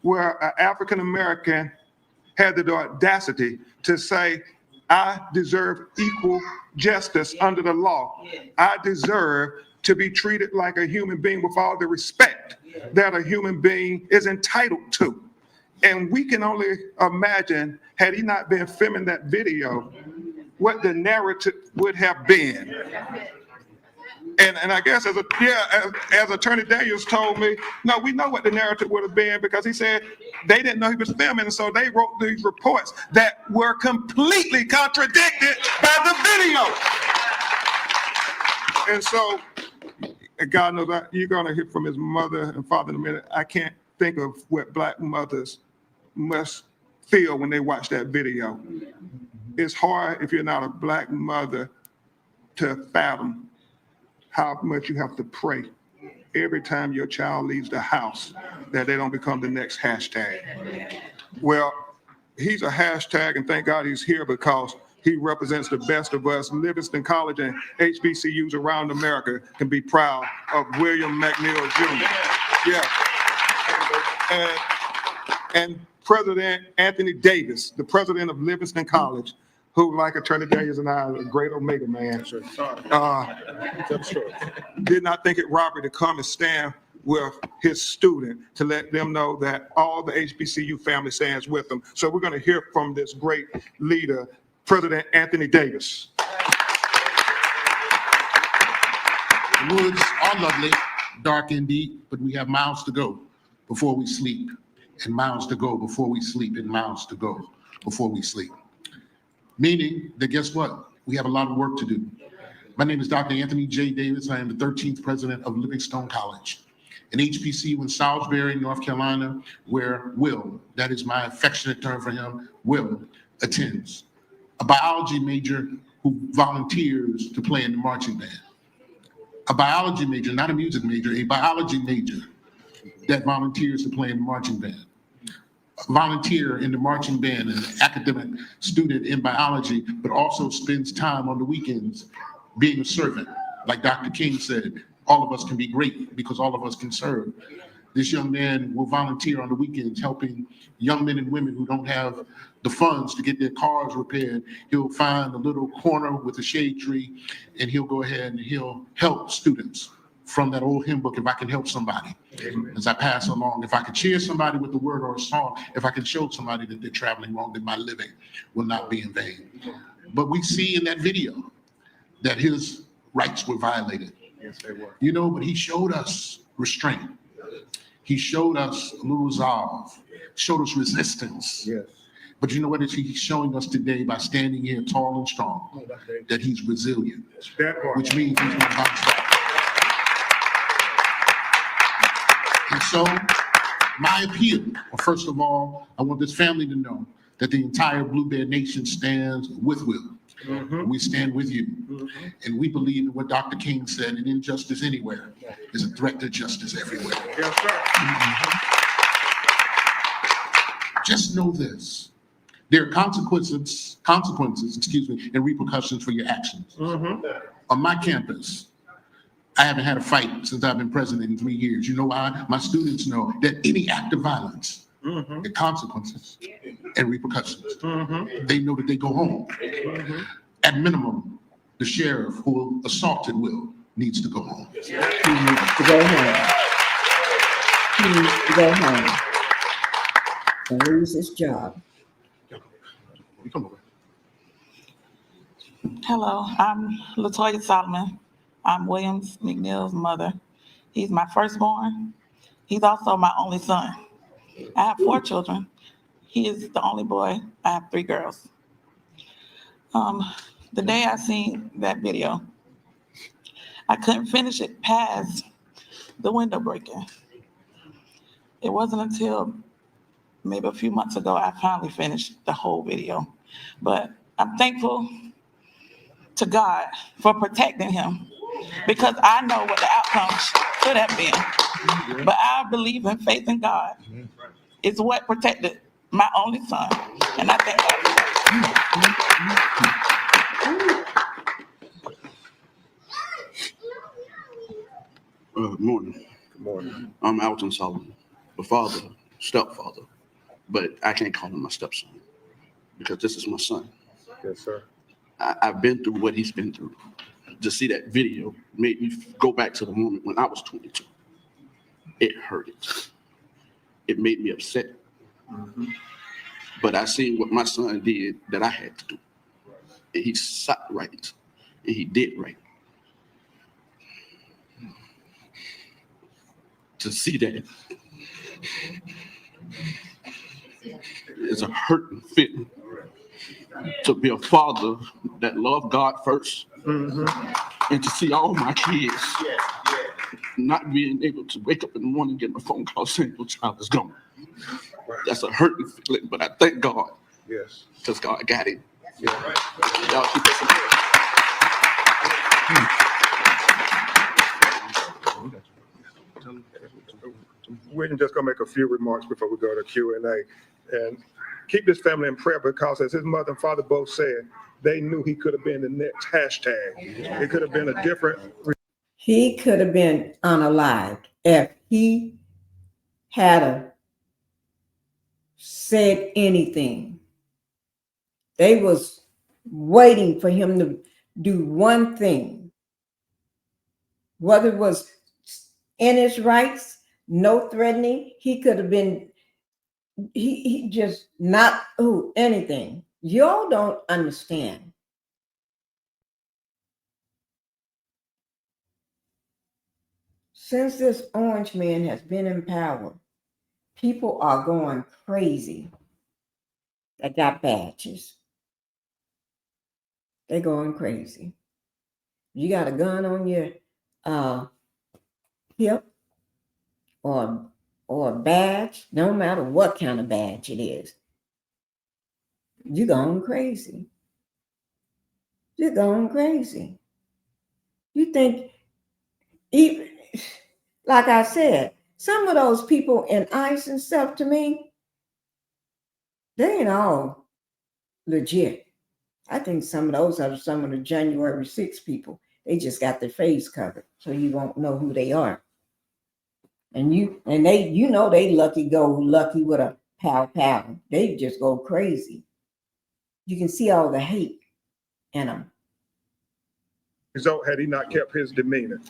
Speaker 12: where an African American had the audacity to say, I deserve equal justice under the law. I deserve to be treated like a human being with all the respect that a human being is entitled to. And we can only imagine, had he not been filming that video, what the narrative would have been. And I guess as Attorney Daniels told me, no, we know what the narrative would have been, because he said they didn't know he was filming, and so they wrote these reports that were completely contradicted by the video. And so, God knows you're going to hear from his mother and father in a minute. I can't think of what black mothers must feel when they watch that video. It's hard, if you're not a black mother, to fathom how much you have to pray every time your child leaves the house that they don't become the next hashtag. Well, he's a hashtag, and thank God he's here, because he represents the best of us. Livingston College and HBCUs around America can be proud of William McNeil Jr. Yeah. And President Anthony Davis, the president of Livingston College, who, like Attorney Daniels and I, a great Omega man, did not think it robbery to come and stand with his student to let them know that all the HBCU family stands with them. So we're going to hear from this great leader, President Anthony Davis.
Speaker 9: The woods are lovely, dark and deep, but we have miles to go before we sleep, and miles to go before we sleep, and miles to go before we sleep. Meaning that, guess what? We have a lot of work to do. My name is Dr. Anthony J. Davis. I am the 13th president of Livingstone College, an HBCU in Salisbury, North Carolina, where Will, that is my affectionate term for him, Will attends. A biology major who volunteers to play in the marching band. A biology major, not a music major, a biology major that volunteers to play in the marching band. Volunteer in the marching band, an academic student in biology, but also spends time on the weekends being a servant. Like Dr. King said, all of us can be great because all of us can serve. This young man will volunteer on the weekends helping young men and women who don't have the funds to get their cars repaired. He'll find a little corner with a shade tree, and he'll go ahead and he'll help students from that old hymn book, if I can help somebody. Amen. As I pass along, if I can cheer somebody with a word or a song, if I can show somebody that they're traveling wrong, then my living will not be in vain. But we see in that video that his rights were violated.
Speaker 12: Yes, they were.
Speaker 9: You know, but he showed us restraint. He showed us a little resolve, showed us resistance.
Speaker 12: Yes.
Speaker 9: But you know what he's showing us today by standing here tall and strong, that he's resilient, which means he's not bounce back. And so my appeal, well, first of all, I want this family to know that the entire Blue Bear Nation stands with Will. Mm-hmm. We stand with you. Mm-hmm. And we believe in what Dr. King said, an injustice anywhere is a threat to justice everywhere.
Speaker 12: Yes, sir.
Speaker 9: Mm-hmm. Just know this. There are consequences, and repercussions for your actions. Mm-hmm. On my campus, I haven't had a fight since I've been president in 3 years. You know why? My students know that any act of violence and consequences and repercussions. They know that they go home. At minimum, the sheriff who assaulted Will needs to go home.
Speaker 1: He needs to go home. He needs to go home and lose his job.
Speaker 9: You come over.
Speaker 18: Hello, I'm Latoya Solomon. I'm Williams McNeil's mother. He's my firstborn. He's also my only son. I have 4 children. He is the only boy. I have 3 girls. The day I seen that video, I couldn't finish it past the window breaking. It wasn't until maybe a few months ago I finally finished the whole video. But I'm thankful to God for protecting him, because I know what the outcome should have been. But I believe in faith in God. It's what protected my only son, and I thank God for that.
Speaker 17: Good morning.
Speaker 12: Good morning.
Speaker 17: I'm Alton Solomon, the father, stepfather, but I can't call him my stepson because this is my son.
Speaker 12: Yes, sir.
Speaker 17: I've been through what he's been through. To see that video made me go back to the moment when I was 22. It hurted. It made me upset. But I seen what my son did that I had to do. And he sat right. And he did right. To see that is a hurting feeling. To be a father that loved God first, and to see all my kids not being able to wake up in the morning and get a phone call saying your child is gone. That's a hurting feeling, but I thank God.
Speaker 12: Yes.
Speaker 17: Because God got him.
Speaker 12: Yeah.
Speaker 17: Y'all keep us in
Speaker 12: We're just gonna make a few remarks before we go to Q&A. And keep this family in prayer, because as his mother and father both said, they knew he could have been the next hashtag. It could have been a different.
Speaker 1: He could have been unalived if he had said anything. They was waiting for him to do one thing, whether it was in his rights, no threatening. He could have been, he just not anything. Y'all don't understand. Since this orange man has been in power, people are going crazy that got badges. They're going crazy. You got a gun on your hip or a badge, no matter what kind of badge it is, you're going crazy. You're going crazy. You think, even like I said, some of those people in ICE and stuff, to me, they ain't all legit. I think some of those are some of the January 6 people. They just got their face covered, so you won't know who they are. And they, you know, they lucky with a pow. They just go crazy. You can see all the hate in them.
Speaker 12: So had he not kept his demeanor?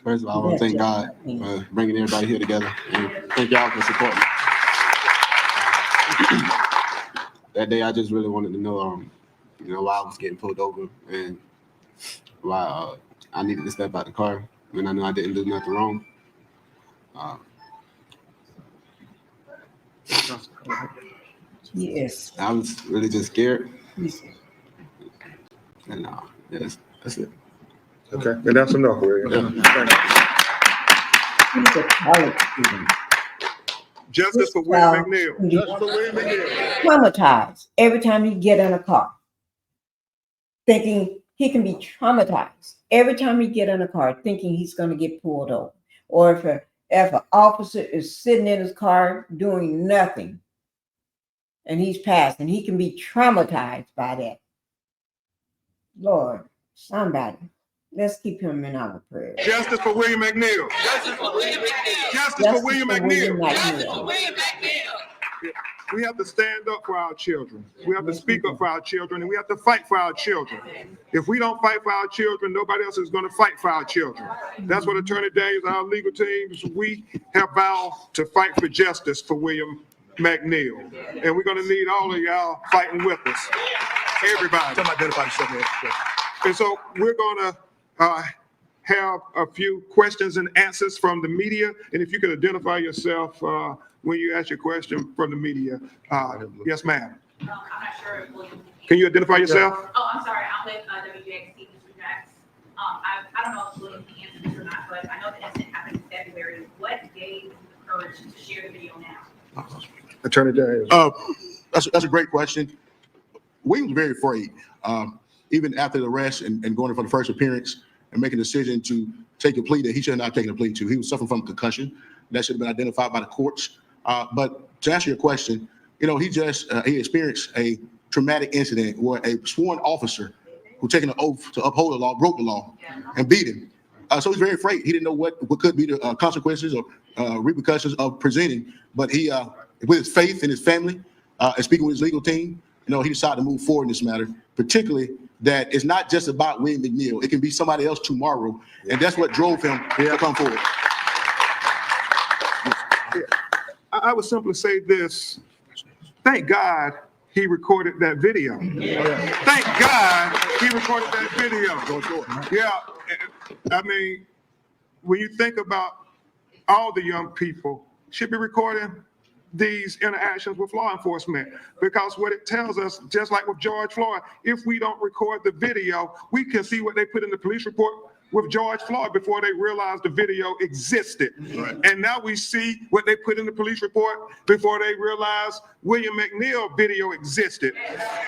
Speaker 13: First of all, I want to thank God for bringing everybody here together, and thank y'all for supporting. That day, I just really wanted to know, why I was getting pulled over and why I needed to step out the car when I knew I didn't do nothing wrong.
Speaker 1: Yes.
Speaker 13: I was really just scared.
Speaker 1: Yes.
Speaker 13: And that's it.
Speaker 12: Okay, and that's enough, William.
Speaker 1: He's a college student.
Speaker 12: Justice for William McNeil. Justice for William McNeil.
Speaker 1: Traumatized every time he get in a car, thinking he can be traumatized every time he get in a car, thinking he's going to get pulled over, or if an officer is sitting in his car doing nothing, and he's passing, he can be traumatized by that. Lord, somebody, Let's keep him in our prayers.
Speaker 12: Justice for William McNeil.
Speaker 6: Justice for William McNeil.
Speaker 12: Justice for William McNeil.
Speaker 6: Justice for William McNeil.
Speaker 12: We have to stand up for our children. We have to speak up for our children, and we have to fight for our children. If we don't fight for our children, nobody else is going to fight for our children. That's what Attorney Daniels, our legal teams, we have vowed to fight for justice for William McNeil. And we're going to need all of y'all fighting with us. Everybody. Somebody identify yourself. And so we're going to have a few questions and answers from the media. And if you could identify yourself when you ask your question from the media. Yes, ma'am.
Speaker 19: I'm not sure if William.
Speaker 12: Can you identify yourself?
Speaker 19: Oh, I'm sorry. I'm with WJXT, Mr. Jax. I don't know if William can answer this or not, but I know the incident happened in February. What gave you the courage to share the video now?
Speaker 12: Attorney Daniels.
Speaker 9: That's a great question. William was very afraid, even after the arrest and going in for the first appearance and making a decision to take a plea that he should have not taken a plea to. He was suffering from a concussion. That should have been identified by the courts. But to answer your question, he experienced a traumatic incident where a sworn officer who taken an oath to uphold the law broke the law and beat him. So he's very afraid. He didn't know what could be the consequences or repercussions of presenting. But he, with his faith in his family and speaking with his legal team, he decided to move forward in this matter, particularly that it's not just about William McNeil. It can be somebody else tomorrow. And that's what drove him to come forward.
Speaker 12: I would simply say this. Thank God he recorded that video. Thank God he recorded that video. Yeah, I mean, when you think about all the young people should be recording these interactions with law enforcement, because what it tells us, just like with George Floyd, if we don't record the video, we can see what they put in the police report with George Floyd before they realized the video existed. Right. And now we see what they put in the police report before they realized William McNeil video existed.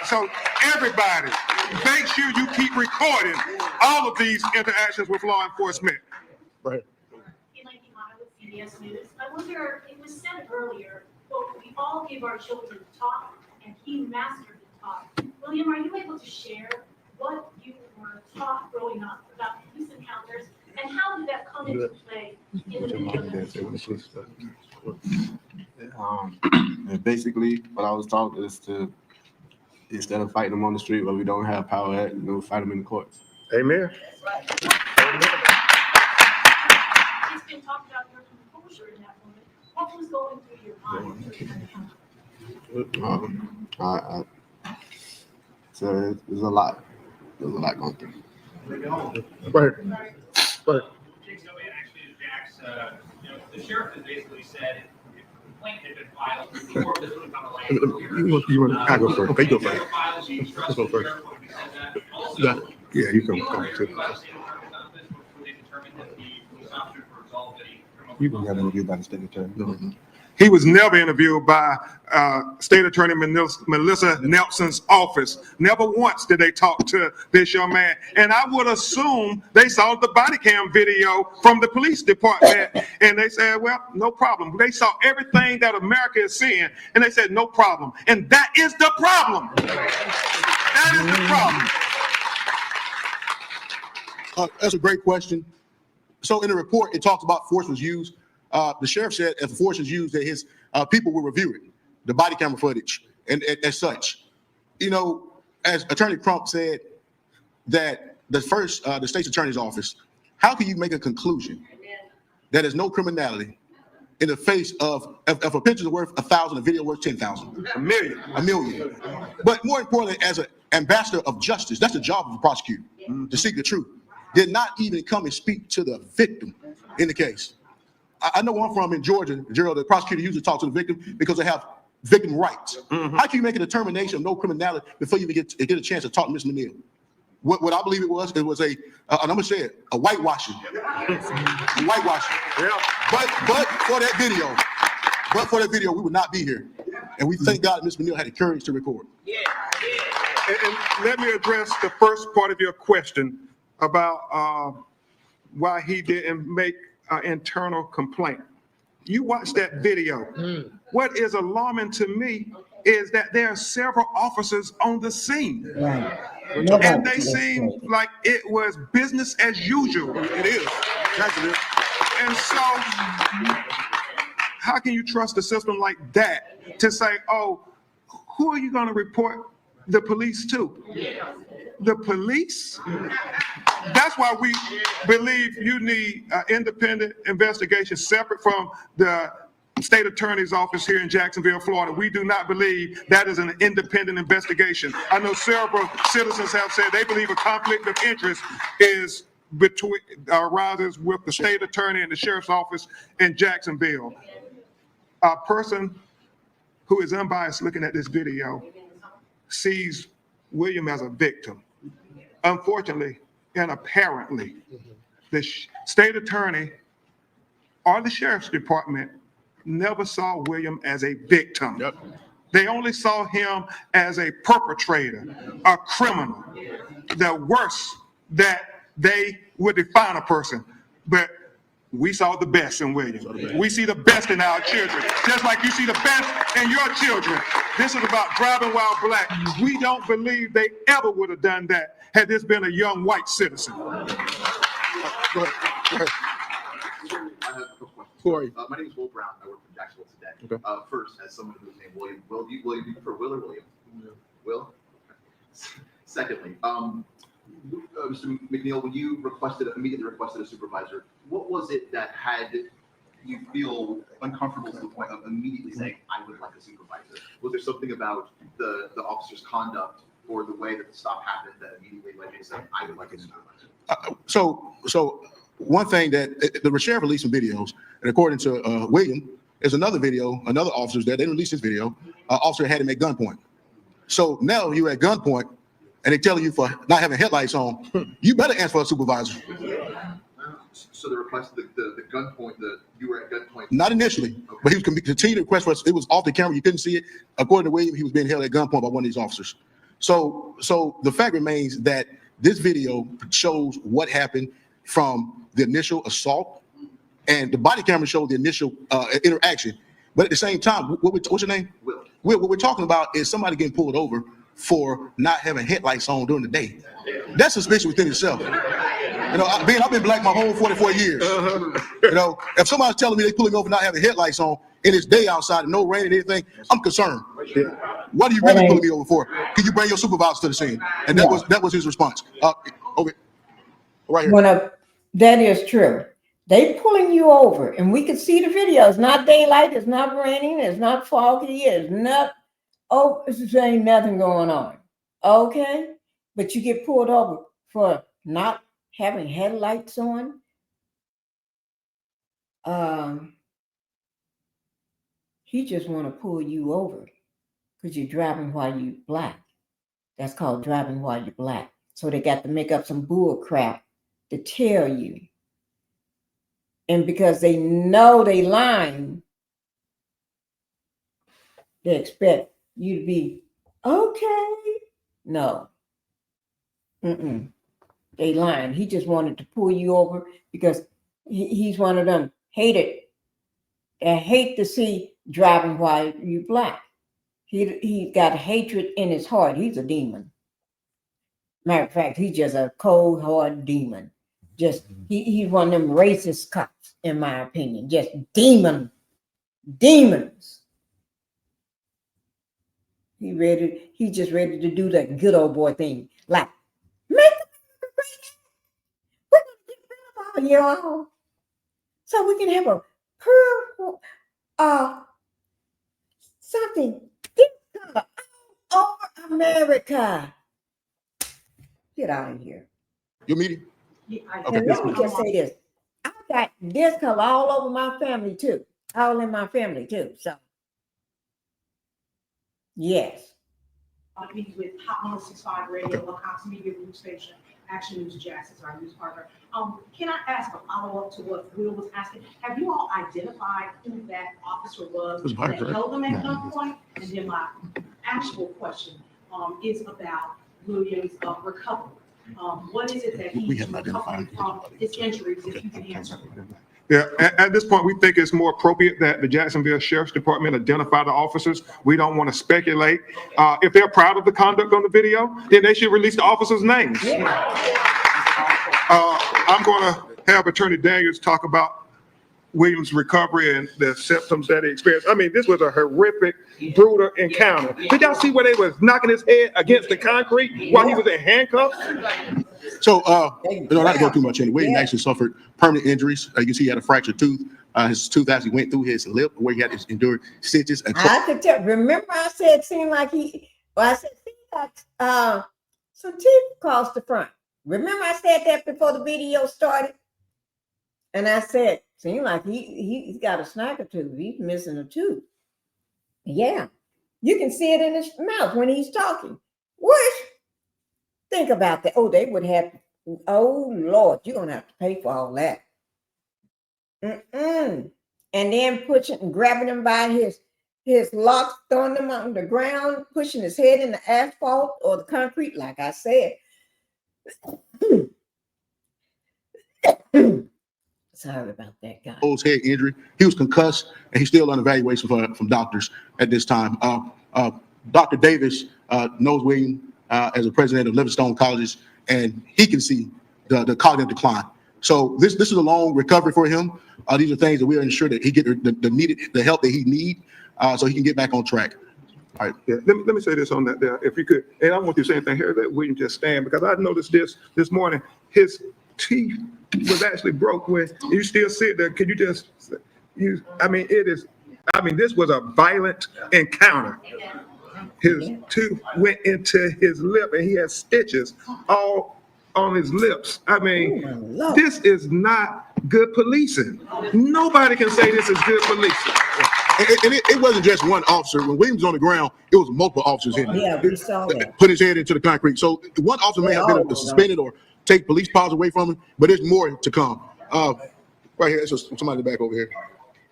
Speaker 12: So everybody, make sure you keep recording all of these interactions with law enforcement. Right.
Speaker 19: CBS News. I wonder, it was said earlier, we all give our children talk, and he mastered the talk. William, are you able to share what you were taught growing up about police encounters, and how did that come into play in the video?
Speaker 13: Basically, what I was taught is to, instead of fighting them on the street where we don't have power at, fight them in the courts.
Speaker 12: Amen.
Speaker 19: That's right. It's been talked about your composure in that moment. What was going through your mind?
Speaker 13: So there's a lot. There's a lot going through.
Speaker 12: Right.
Speaker 5: The sheriff has basically said if the complaint had been filed before this would have come away.
Speaker 12: You want to go first? Okay, go first. Let's go first. Yeah, you can go too.
Speaker 16: You can get interviewed by the state attorney.
Speaker 12: Mm-hmm. He was never interviewed by State Attorney Melissa Nelson's office. Never once did they talk to this young man. And I would assume they saw the body cam video from the police department, and they said, well, no problem. They saw everything that America is seeing, and they said, no problem. And that is the problem. That is the problem.
Speaker 9: That's a great question. So in the report, it talks about force was used. The sheriff said if the force was used, that his people will review it, the body camera footage, and as such. As Attorney Crump said, that the state's attorney's office, how can you make a conclusion that there's no criminality in the face of, if a picture's worth 1,000, a video worth 10,000?
Speaker 12: A million.
Speaker 9: But more importantly, as an ambassador of justice, that's the job of the prosecutor, to seek the truth. Did not even come and speak to the victim in the case. I know I'm from in Georgia, Gerald, the prosecutor usually talks to the victim because they have victim rights. Mm-hmm. How can you make a determination of no criminality before you even get a chance to talk to Mr. McNeil? What I believe it was and I'm gonna say it, a whitewashing. Whitewashing. Yeah. But for that video, we would not be here. And we thank God that Mr. McNeil had the courage to record.
Speaker 12: Yeah. And let me address the first part of your question about why he didn't make an internal complaint. You watch that video. What is alarming to me is that there are several officers on the scene.
Speaker 1: Right.
Speaker 12: And they seem like it was business as usual.
Speaker 9: It is. Jacksonville.
Speaker 12: And so, how can you trust a system like that to say, oh, who are you going to report the police to? The police? That's why we believe you need an independent investigation separate from the state attorney's office here in Jacksonville, Florida. We do not believe that is an independent investigation. I know several citizens have said they believe a conflict of interest is arises with the state attorney and the sheriff's office in Jacksonville. A person who is unbiased looking at this video sees William as a victim. Unfortunately and apparently, the state attorney or the sheriff's department never saw William as a victim.
Speaker 9: Yep.
Speaker 12: They only saw him as a perpetrator, a criminal, the worst that they would define a person. But we saw the best in William. We see the best in our children, just like you see the best in your children. This is about driving while black. We don't believe they ever would have done that had this been a young white citizen.
Speaker 9: Go ahead.
Speaker 20: I have a couple questions.
Speaker 9: Corey.
Speaker 20: My name is Will Brown. I work for Jacksonville today.
Speaker 9: Okay.
Speaker 20: First, as someone who's named William, do you prefer Will or William? Will? Secondly, Mr. McNeil, when you immediately requested a supervisor, what was it that had you feel uncomfortable to the point of immediately saying, I would like a supervisor? Was there something about the officer's conduct or the way that the stop happened that immediately led you to say, I would like a supervisor?
Speaker 9: So one thing that the sheriff released some videos, and according to William, there's another video, another officer's there. They released this video. Officer had him at gunpoint. So now you're at gunpoint, and they telling you for not having headlights on, you better ask for a supervisor.
Speaker 20: So the request, the gunpoint, you were at gunpoint?
Speaker 9: Not initially, but he was continuing to request for us. It was off the camera. You couldn't see it. According to William, he was being held at gunpoint by one of these officers. So the fact remains that this video shows what happened from the initial assault, and the body camera showed the initial interaction. But at the same time, what's your name?
Speaker 20: Will.
Speaker 9: Will, what we're talking about is somebody getting pulled over for not having headlights on during the day. That's suspicious within itself. You know, I've been black my whole 44 years. You know, if somebody's telling me they pulling me over not having headlights on and it's day outside and no rain and anything, I'm concerned. What are you really pulling me over for? Can you bring your supervisor to the scene? And that was his response. Okay, right here.
Speaker 1: That is true. They pulling you over, and we can see the video. It's not daylight. It's not raining. It's not foggy. It's not. Oh, there ain't nothing going on. Okay, but you get pulled over for not having headlights on. He just want to pull you over because you're driving while you black. That's called driving while you're black. So they got to make up some bull crap to tell you. And because they know they lying, they expect you to be okay. No. They lying. He just wanted to pull you over because he's one of them hate to see driving while you black. He got hatred in his heart. He's a demon. Matter of fact, he's just a cold hard demon. Just he's one of them racist cops, in my opinion. Just demons. He's just ready to do that good old boy thing. Like, make we're gonna get rid of all y'all. So we can have a something different all over America. Get out of here.
Speaker 9: Your meeting?
Speaker 1: And let me just say this. I got this color all over my family too. All in my family too. So yes.
Speaker 19: Meetings with Hot 106.5 Radio, Cox Media Group Station, Action News Jax is our news partner. Can I ask a follow-up to what Will was asking? Have you all identified who that officer was that held them at gunpoint? And then my actual question is about Williams' recovery. What is it that
Speaker 9: We
Speaker 19: he
Speaker 9: haven't identified.
Speaker 19: recovered from his injuries, if you can answer?
Speaker 12: Yeah, at this point, we think it's more appropriate that the Jacksonville Sheriff's Department identify the officers. We don't want to speculate. If they're proud of the conduct on the video, then they should release the officers' names. I'm going to have Attorney Daniels talk about Williams' recovery and the symptoms that he experienced. I mean, this was a horrific, brutal encounter. Did y'all see where they was knocking his head against the concrete while he was in handcuffs?
Speaker 9: So, not to go too much in. William actually suffered permanent injuries. You can see he had a fractured tooth. His tooth actually went through his lip, where he had to endure stitches. And
Speaker 1: I could tell. Remember, I said, seemed like he. Well, I said, seemed like some teeth across the front. Remember, I said that before the video started, and I said, seemed like he's got a snacker tooth. He's missing a tooth. Yeah, you can see it in his mouth when he's talking. What? Think about that. Oh, they would have. Oh Lord, you're gonna have to pay for all that. And then pushing and grabbing him by his locks, throwing them on the ground, pushing his head in the asphalt or the concrete, like I said. Sorry about that, guy.
Speaker 9: Head injury. He was concussed, and he's still under evaluation from doctors at this time. Dr. Davis knows William as a president of Livingstone Colleges, and he can see the cognitive decline. So this is a long recovery for him. These are things that we are ensure that he get the help that he need, so he can get back on track. All right.
Speaker 12: Yeah. Let me say this on that there, if you could. And I want you to say anything here that William just stand, because I noticed this morning. His teeth was actually broke. When you still sit there, can you just use? I mean, this was a violent encounter. His tooth went into his lip, and he had stitches all on his lips. I mean, this is not good policing. Nobody can say this is good policing.
Speaker 9: And it wasn't just one officer. When Williams was on the ground, it was multiple officers in there.
Speaker 1: Yeah, we saw that.
Speaker 9: Put his head into the concrete. So one officer may have been suspended or take police powers away from him, but there's more to come. Right here, it's somebody in the back over here.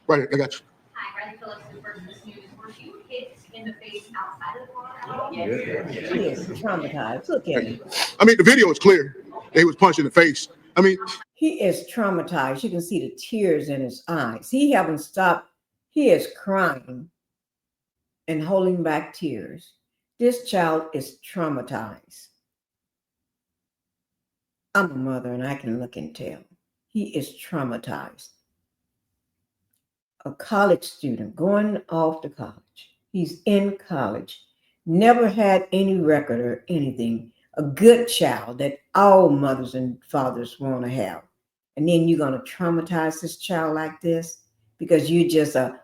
Speaker 9: Right here, I got you.
Speaker 19: Hi, Riley Phillips, the First News. Were you hit in the face outside of the car?
Speaker 1: Yes. He is traumatized. Look at him.
Speaker 9: I mean, the video is clear. He was punched in the face. I mean,
Speaker 1: he is traumatized. You can see the tears in his eyes. He haven't stopped. He is crying and holding back tears. This child is traumatized. I'm a mother and I can look and tell. He is traumatized. A college student going off to college. He's in college. Never had any record or anything. A good child that all mothers and fathers want to have. And then you're going to traumatize this child like this because you're just a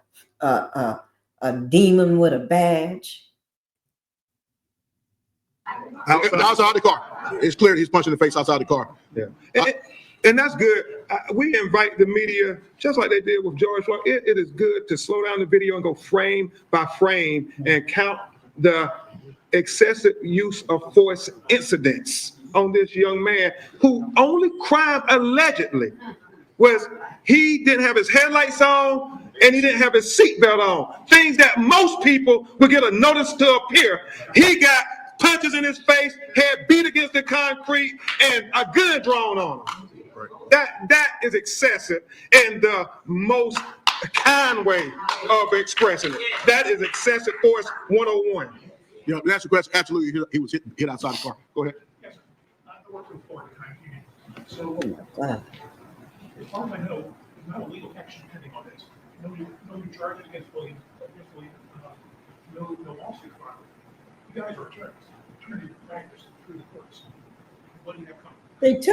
Speaker 1: demon with a badge.
Speaker 9: Outside the car. It's clear he's punching the face outside the car.
Speaker 12: Yeah. And that's good. We invite the media, just like they did with George Floyd. It is good to slow down the video and go frame by frame and count the excessive use of force incidents on this young man who only crime allegedly was he didn't have his headlights on and he didn't have his seatbelt on. Things that most people would get a notice to appear. He got punches in his face, head beat against the concrete, and a gun drawn on him. That is excessive in the most kind way of expressing it. That is excessive force 101.
Speaker 9: Yeah, that's the question. Absolutely, he was hit outside the car. Go ahead.
Speaker 19: Yes, sir. I work for So, as far as I know, there's not a legal action pending on this. No charges against William. No lawsuit filed. You guys are attorneys. Attorney practice through the courts. What do you have coming?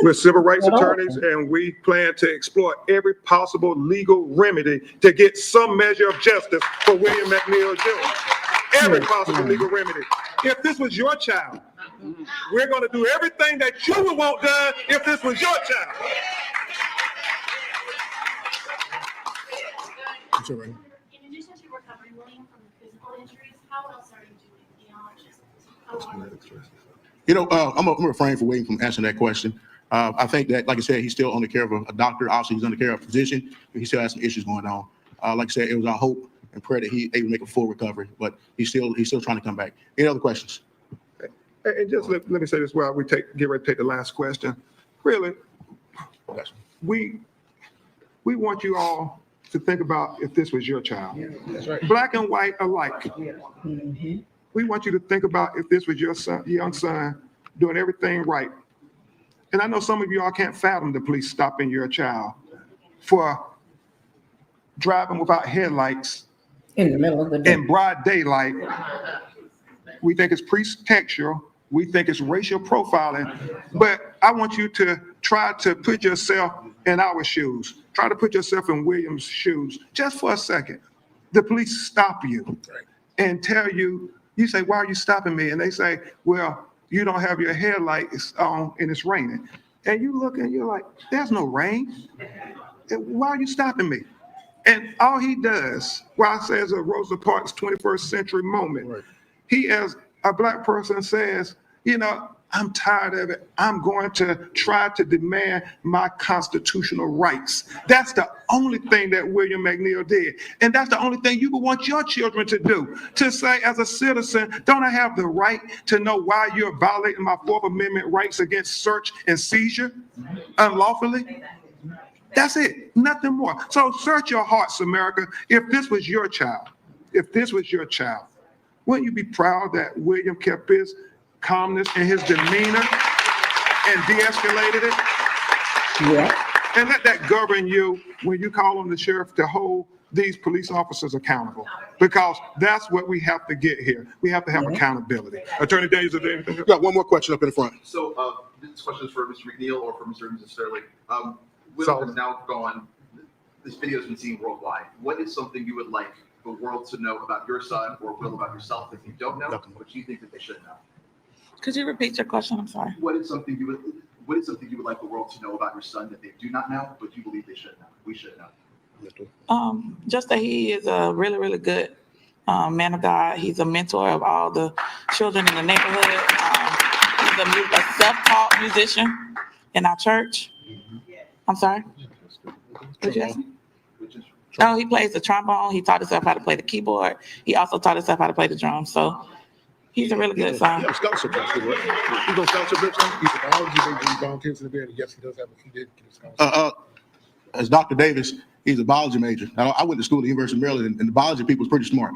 Speaker 12: We're civil rights attorneys, and we plan to explore every possible legal remedy to get some measure of justice for William McNeil Jr. Every possible legal remedy. If this was your child, we're going to do everything that you would want done if this was your child.
Speaker 19: In addition to recovering William from the physical injuries, how else are you doing beyond just
Speaker 9: You know, I'm going to refrain from William from answering that question. I think that, like I said, he's still under care of a doctor. Obviously, he's under care of a physician. He still has some issues going on. Like I said, it was our hope and prayer that he able to make a full recovery, but he's still trying to come back. Any other questions?
Speaker 12: And just let me say this while we get ready to take the last question. Really, we want you all to think about if this was your child.
Speaker 20: That's right.
Speaker 12: Black and white alike. We want you to think about if this was your son, young son, doing everything right. And I know some of you all can't fathom the police stopping your child for driving without headlights
Speaker 1: in the middle of the day,
Speaker 12: in broad daylight. We think it's pretextual. We think it's racial profiling. But I want you to try to put yourself in our shoes. Try to put yourself in William's shoes just for a second. The police stop you and tell you, you say, why are you stopping me? And they say, well, you don't have your headlights on and it's raining. And you look and you're like, there's no rain. Why are you stopping me? And all he does, why I say it's a Rosa Parks 21st century moment, he as a black person says, you know, I'm tired of it. I'm going to try to demand my constitutional rights. That's the only thing that William McNeil did. And that's the only thing you would want your children to do. To say, as a citizen, don't I have the right to know why you're violating my Fourth Amendment rights against search and seizure unlawfully? That's it, nothing more. So search your hearts, America. If this was your child, wouldn't you be proud that William kept his calmness and his demeanor and de-escalated it?
Speaker 1: Yeah.
Speaker 12: And let that govern you when you call on the sheriff to hold these police officers accountable, because that's what we have to get here. We have to have accountability. Attorney Daniels, is there anything else?
Speaker 9: Got one more question up in the front.
Speaker 20: So this question is for Mr. McNeil or for Mr. and Mrs. Sterling. Will has now gone, this video has been seen worldwide. What is something you would like the world to know about your son or Will about yourself if you don't know, but you think that they should know?
Speaker 18: Could you repeat your question? I'm sorry.
Speaker 20: What is something you would like the world to know about your son that they do not know, but you believe they should know? We should know.
Speaker 18: Just that he is a really, really good man of God. He's a mentor of all the children in the neighborhood. He's a self-taught musician in our church. I'm sorry? What you ask me? Oh, he plays the trombone. He taught himself how to play the keyboard. He also taught himself how to play the drums. So he's a really good son.
Speaker 9: Yeah, scholarship. He's on scholarship next time.
Speaker 21: He's a biology major. He volunteers in the band. Yes, he does have. He did get a scholarship.
Speaker 9: As Dr. Davis, he's a biology major. Now, I went to school at the University of Maryland, and the biology people was pretty smart.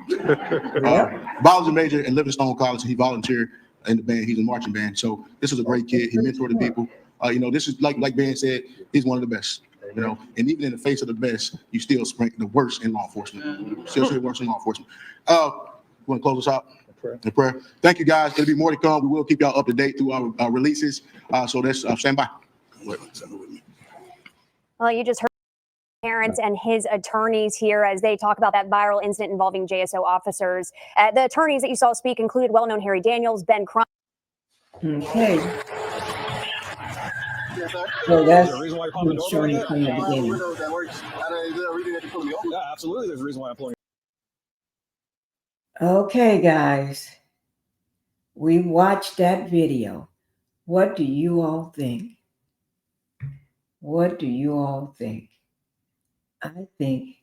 Speaker 9: Biology major at Livingstone College. He volunteered in the band. He's a marching band. So this is a great kid. He mentored the people. You know, this is like Ben said, he's one of the best. You know, and even in the face of the best, you still spring the worst in law enforcement. Still see the worst in law enforcement. You want to close us out? In prayer. Thank you, guys. There'll be more to come. We will keep y'all up to date through our releases. So let's stand by.
Speaker 8: Well, you just heard parents and his attorneys here as they talk about that viral incident involving JSO officers. The attorneys that you saw speak included well-known Harry Daniels, Ben Crump.
Speaker 1: Okay. So that's who's showing from the beginning.
Speaker 21: Yeah, absolutely. There's a reason why I'm pulling.
Speaker 1: Okay, guys. We watched that video. What do you all think? What do you all think? I think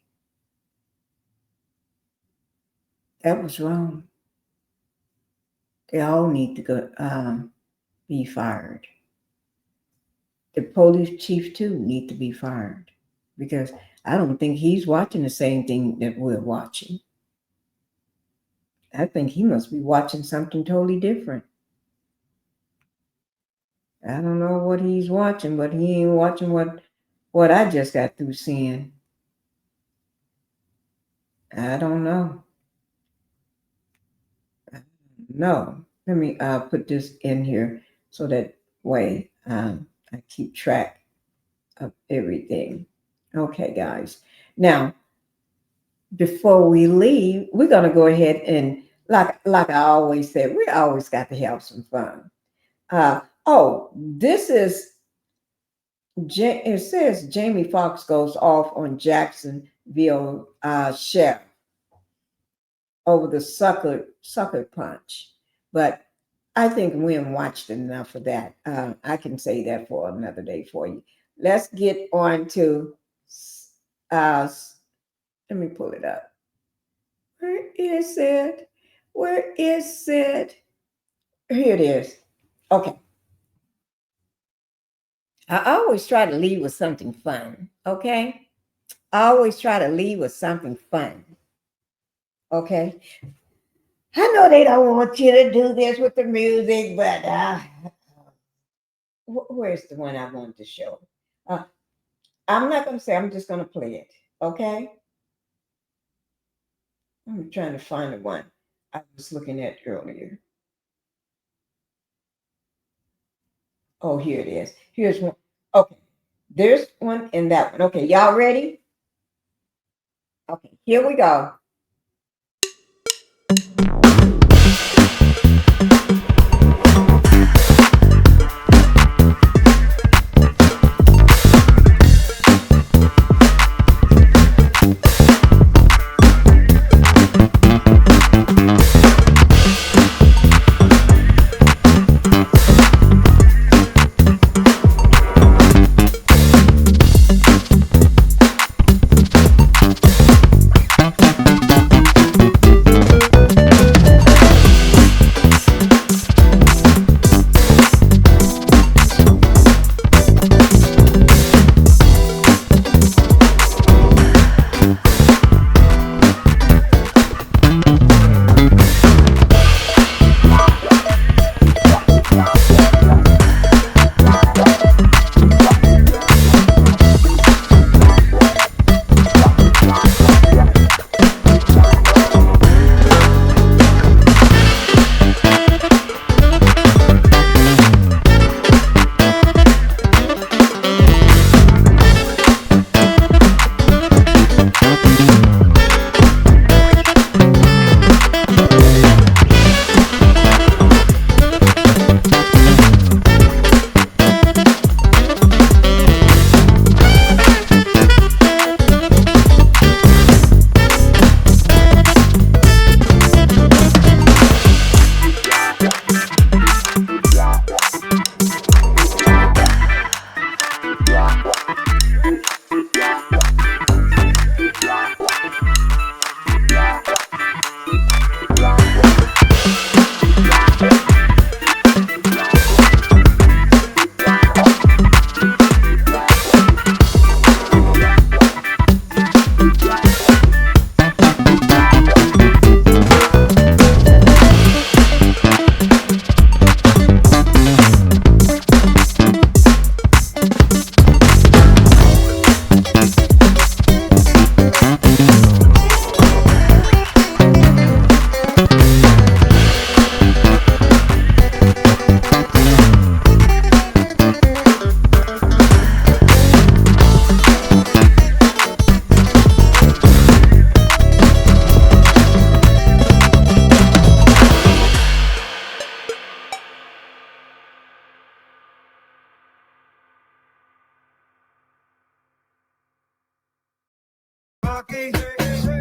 Speaker 1: that was wrong. They all need to go be fired. The police chief too need to be fired, because I don't think he's watching the same thing that we're watching. I think he must be watching something totally different. I don't know what he's watching, but he ain't watching what I just got through seeing. I don't know. No, let me put this in here so that way I keep track of everything. Okay, guys. Now, before we leave, we're gonna go ahead and like I always said, we always got to have some fun. This is it says Jamie Foxx goes off on Jacksonville sheriff over the sucker punch, but I think we haven't watched enough of that. I can say that for another day for you. Let's get on to let me pull it up. Where is it? Where is it? Here it is. Okay. I always try to lead with something fun. Okay. I always try to lead with something fun. Okay. I know they don't want you to do this with the music, but where's the one I wanted to show? I'm not going to say, I'm just going to play it. Okay. I'm trying to find the one I was looking at earlier. Oh, here it is. Here's one. Okay. There's one and that one. Okay. Y'all ready? Okay. Here we go.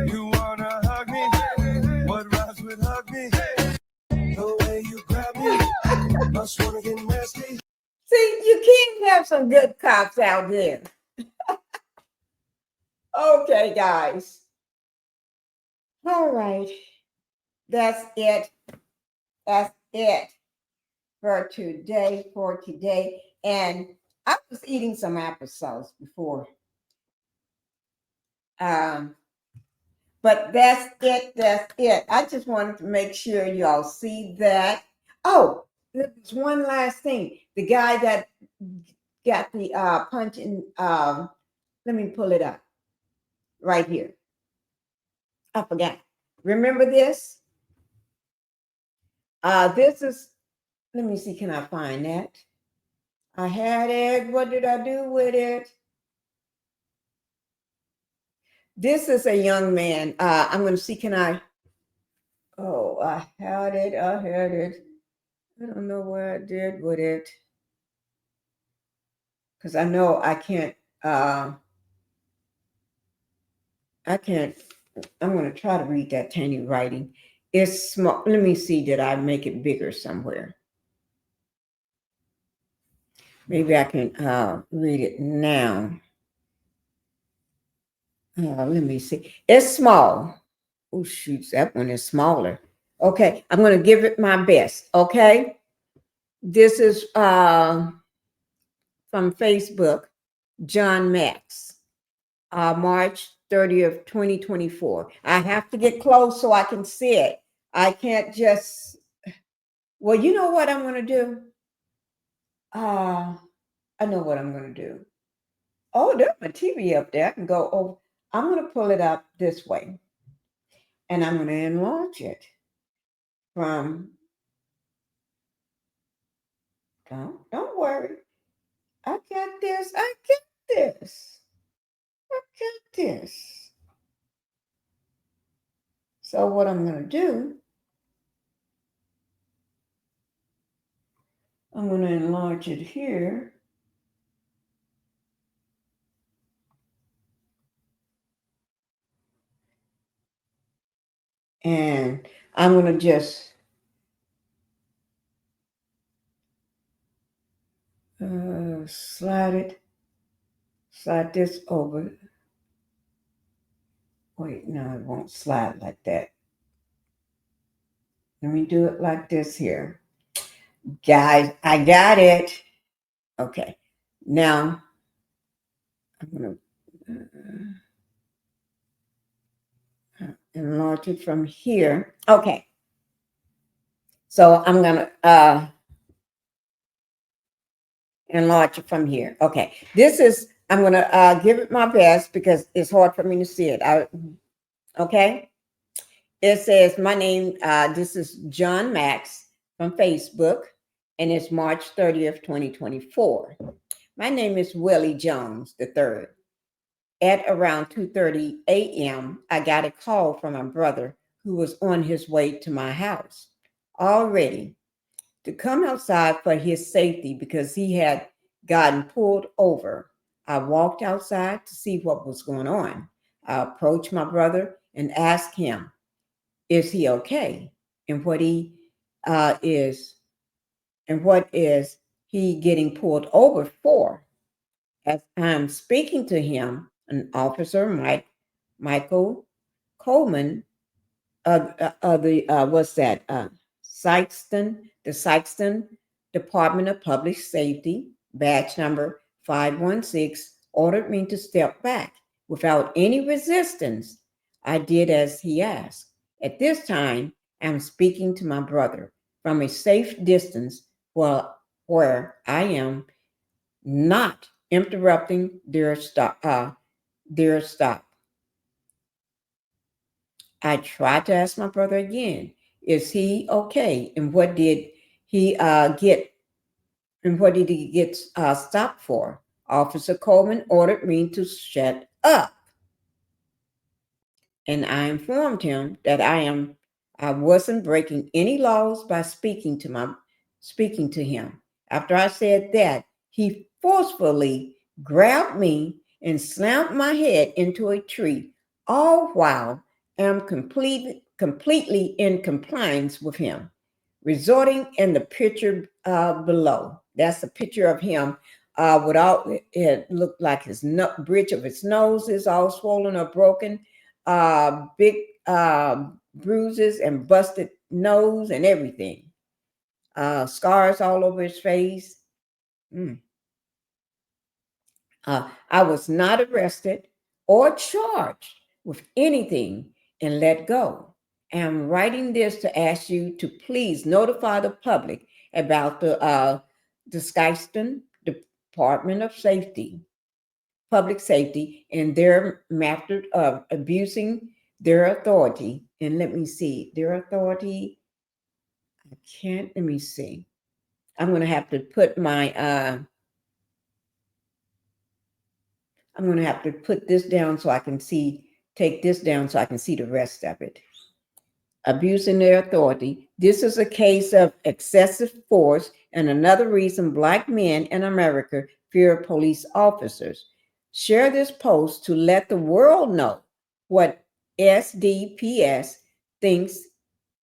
Speaker 2: You wanna hug me? What rhymes with hug me? The way you grab me, must wanna get nasty.
Speaker 1: See, you can't have some good cops out there. Okay, guys. All right. That's it. That's it for today. And I was eating some applesauce before. But that's it. I just wanted to make sure y'all see that. Oh, there's one last thing. The guy that got the punch in, let me pull it up right here. I forgot. Remember this? This is, let me see, can I find that? I had it. What did I do with it? This is a young man. I'm going to see, can I? Oh, I had it. I don't know what I did with it. Because I know I can't, I'm going to try to read that tiny writing. It's small. Let me see, did I make it bigger somewhere? Maybe I can read it now. Let me see. It's small. Oh, shoots, that one is smaller. Okay, I'm going to give it my best, okay? This is from Facebook, John Max, March 30th, 2024. I have to get close so I can see it. I can't just, well, you know what I'm going to do? I know what I'm going to do. Oh, there's my TV up there. I can go, oh, I'm going to pull it up this way. And I'm going to enlarge it from, don't worry. I got this. I got this. I got this. So what I'm going to do, I'm going to enlarge it here. And I'm going to just slide this over. Wait, no, it won't slide like that. Let me do it like this here. Guys, I got it. Okay. Now, I'm going to enlarge it from here. Okay. So I'm going to enlarge it from here. Okay. This is, I'm going to give it my best because it's hard for me to see it. Okay. It says my name, this is John Max from Facebook, and it's March 30th, 2024. My name is Willie Jones III. At around 2:30 a.m., I got a call from my brother who was on his way to my house, all ready to come outside for his safety because he had gotten pulled over. I walked outside to see what was going on. I approached my brother and asked him, is he okay? And what he is he getting pulled over for? As I'm speaking to him, an officer, Michael Coleman, the Sykeston Department of Public Safety, badge number 516, ordered me to step back. Without any resistance, I did as he asked. At this time, I'm speaking to my brother from a safe distance where I am not interrupting their stop. I tried to ask my brother again, is he okay? And what did he get? And what did he get stopped for? Officer Coleman ordered me to shut up. And I informed him that I wasn't breaking any laws by speaking to him. After I said that, he forcefully grabbed me and slammed my head into a tree, all while I'm completely in compliance with him, resulting in the picture below. That's a picture of him without, it looked like his bridge of his nose is all swollen or broken, big bruises and busted nose and everything, scars all over his face. I was not arrested or charged with anything and let go. I'm writing this to ask you to please notify the public about the Sykeston Department of Public Safety, and their method of abusing their authority. And let me see, their authority. Let me see. I'm going to have to put I'm going to have to put this down so I can take this down so I can see the rest of it. Abusing their authority. This is a case of excessive force and another reason Black men in America fear police officers. Share this post to let the world know what SDPS thinks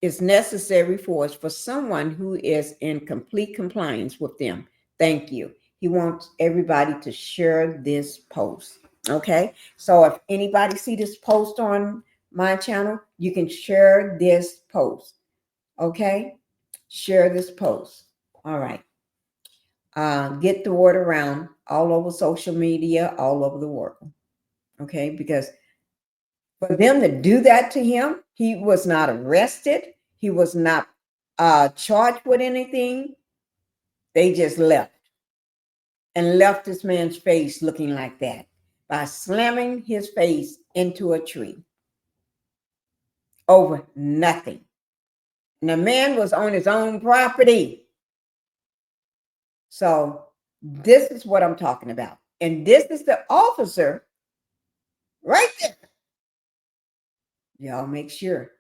Speaker 1: is necessary force for someone who is in complete compliance with them. Thank you. He wants everybody to share this post. Okay, so if anybody see this post on my channel, you can share this post. Okay, share this post. All right. get the word around all over social media, all over the world. Okay, because for them to do that to him, he was not arrested. He was not charged with anything. They just left and left this man's face looking like that by slamming his face into a tree over nothing. And the man was on his own property. So this is what I'm talking about. And this is the officer right there. Y'all make sure.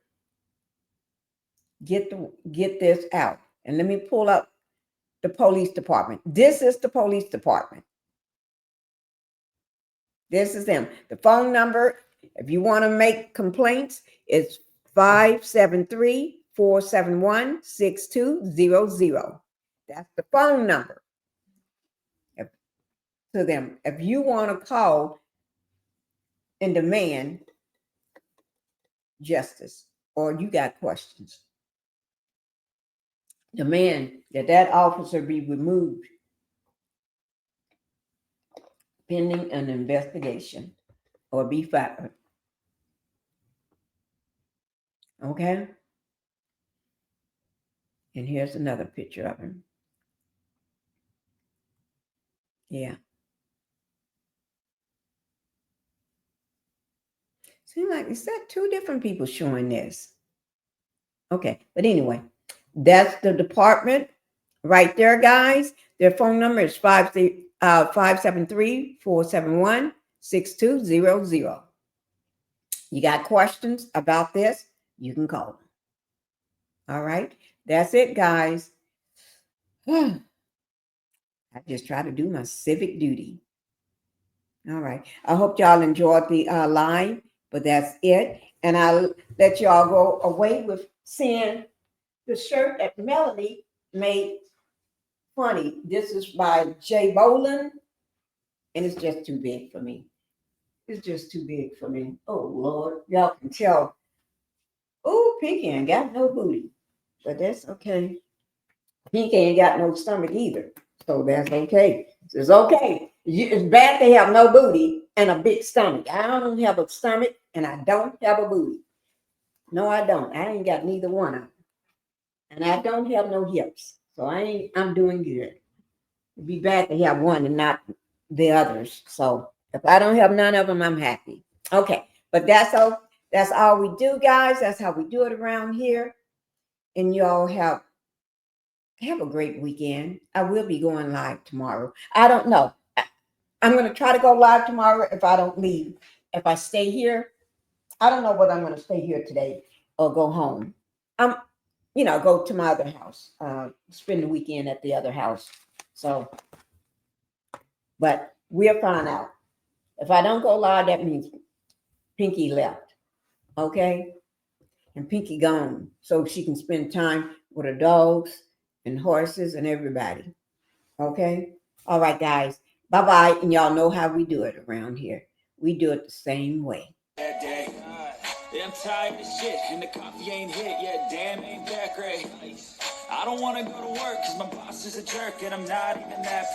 Speaker 1: Get this out. And let me pull up the police department. This is the police department. This is them. The phone number, if you want to make complaints, is 573-471-6200. That's the phone number to them. If you want to call and demand justice or you got questions, demand that officer be removed pending an investigation or be fired. Okay? And here's another picture of him. Yeah. Seems like it's that two different people showing this. Okay, but anyway, that's the department right there, guys. Their phone number is 573-471-6200. You got questions about this, you can call them. All right, that's it, guys. I just try to do my civic duty. All right, I hope y'all enjoyed the live, but that's it. And I'll let y'all go away with seeing the shirt that Melanie made funny. This is by Jay Boland, and it's just too big for me. It's just too big for me. Oh, Lord. Y'all can tell. Oh, Pinkie ain't got no booty, but that's okay. Pinkie ain't got no stomach either, so that's okay. It's okay. It's bad to have no booty and a big stomach. I don't have a stomach, and I don't have a booty. No, I don't. I ain't got neither one of them. And I don't have no hips. So I'm doing good. It'd be bad to have one and not the others. So if I don't have none of them, I'm happy. Okay. But that's all we do, guys. That's how we do it around here. And y'all have a great weekend. I will be going live tomorrow. I don't know. I'm going to try to go live tomorrow if I don't leave. If I stay here, I don't know whether I'm going to stay here today or go home. Go to my other house, spend the weekend at the other house. So, but we'll find out. If I don't go live, that means Pinkie left. Okay? And Pinkie gone so she can spend time with her dogs and horses and everybody. Okay? All right, guys. Bye-bye. And y'all know how we do it around here. We do it the same way.
Speaker 2: Yeah, I'm tired of shit, and the coffee ain't hit yet. Damn, ain't that great. I don't want to go to work, cause my boss is a jerk, and I'm not even that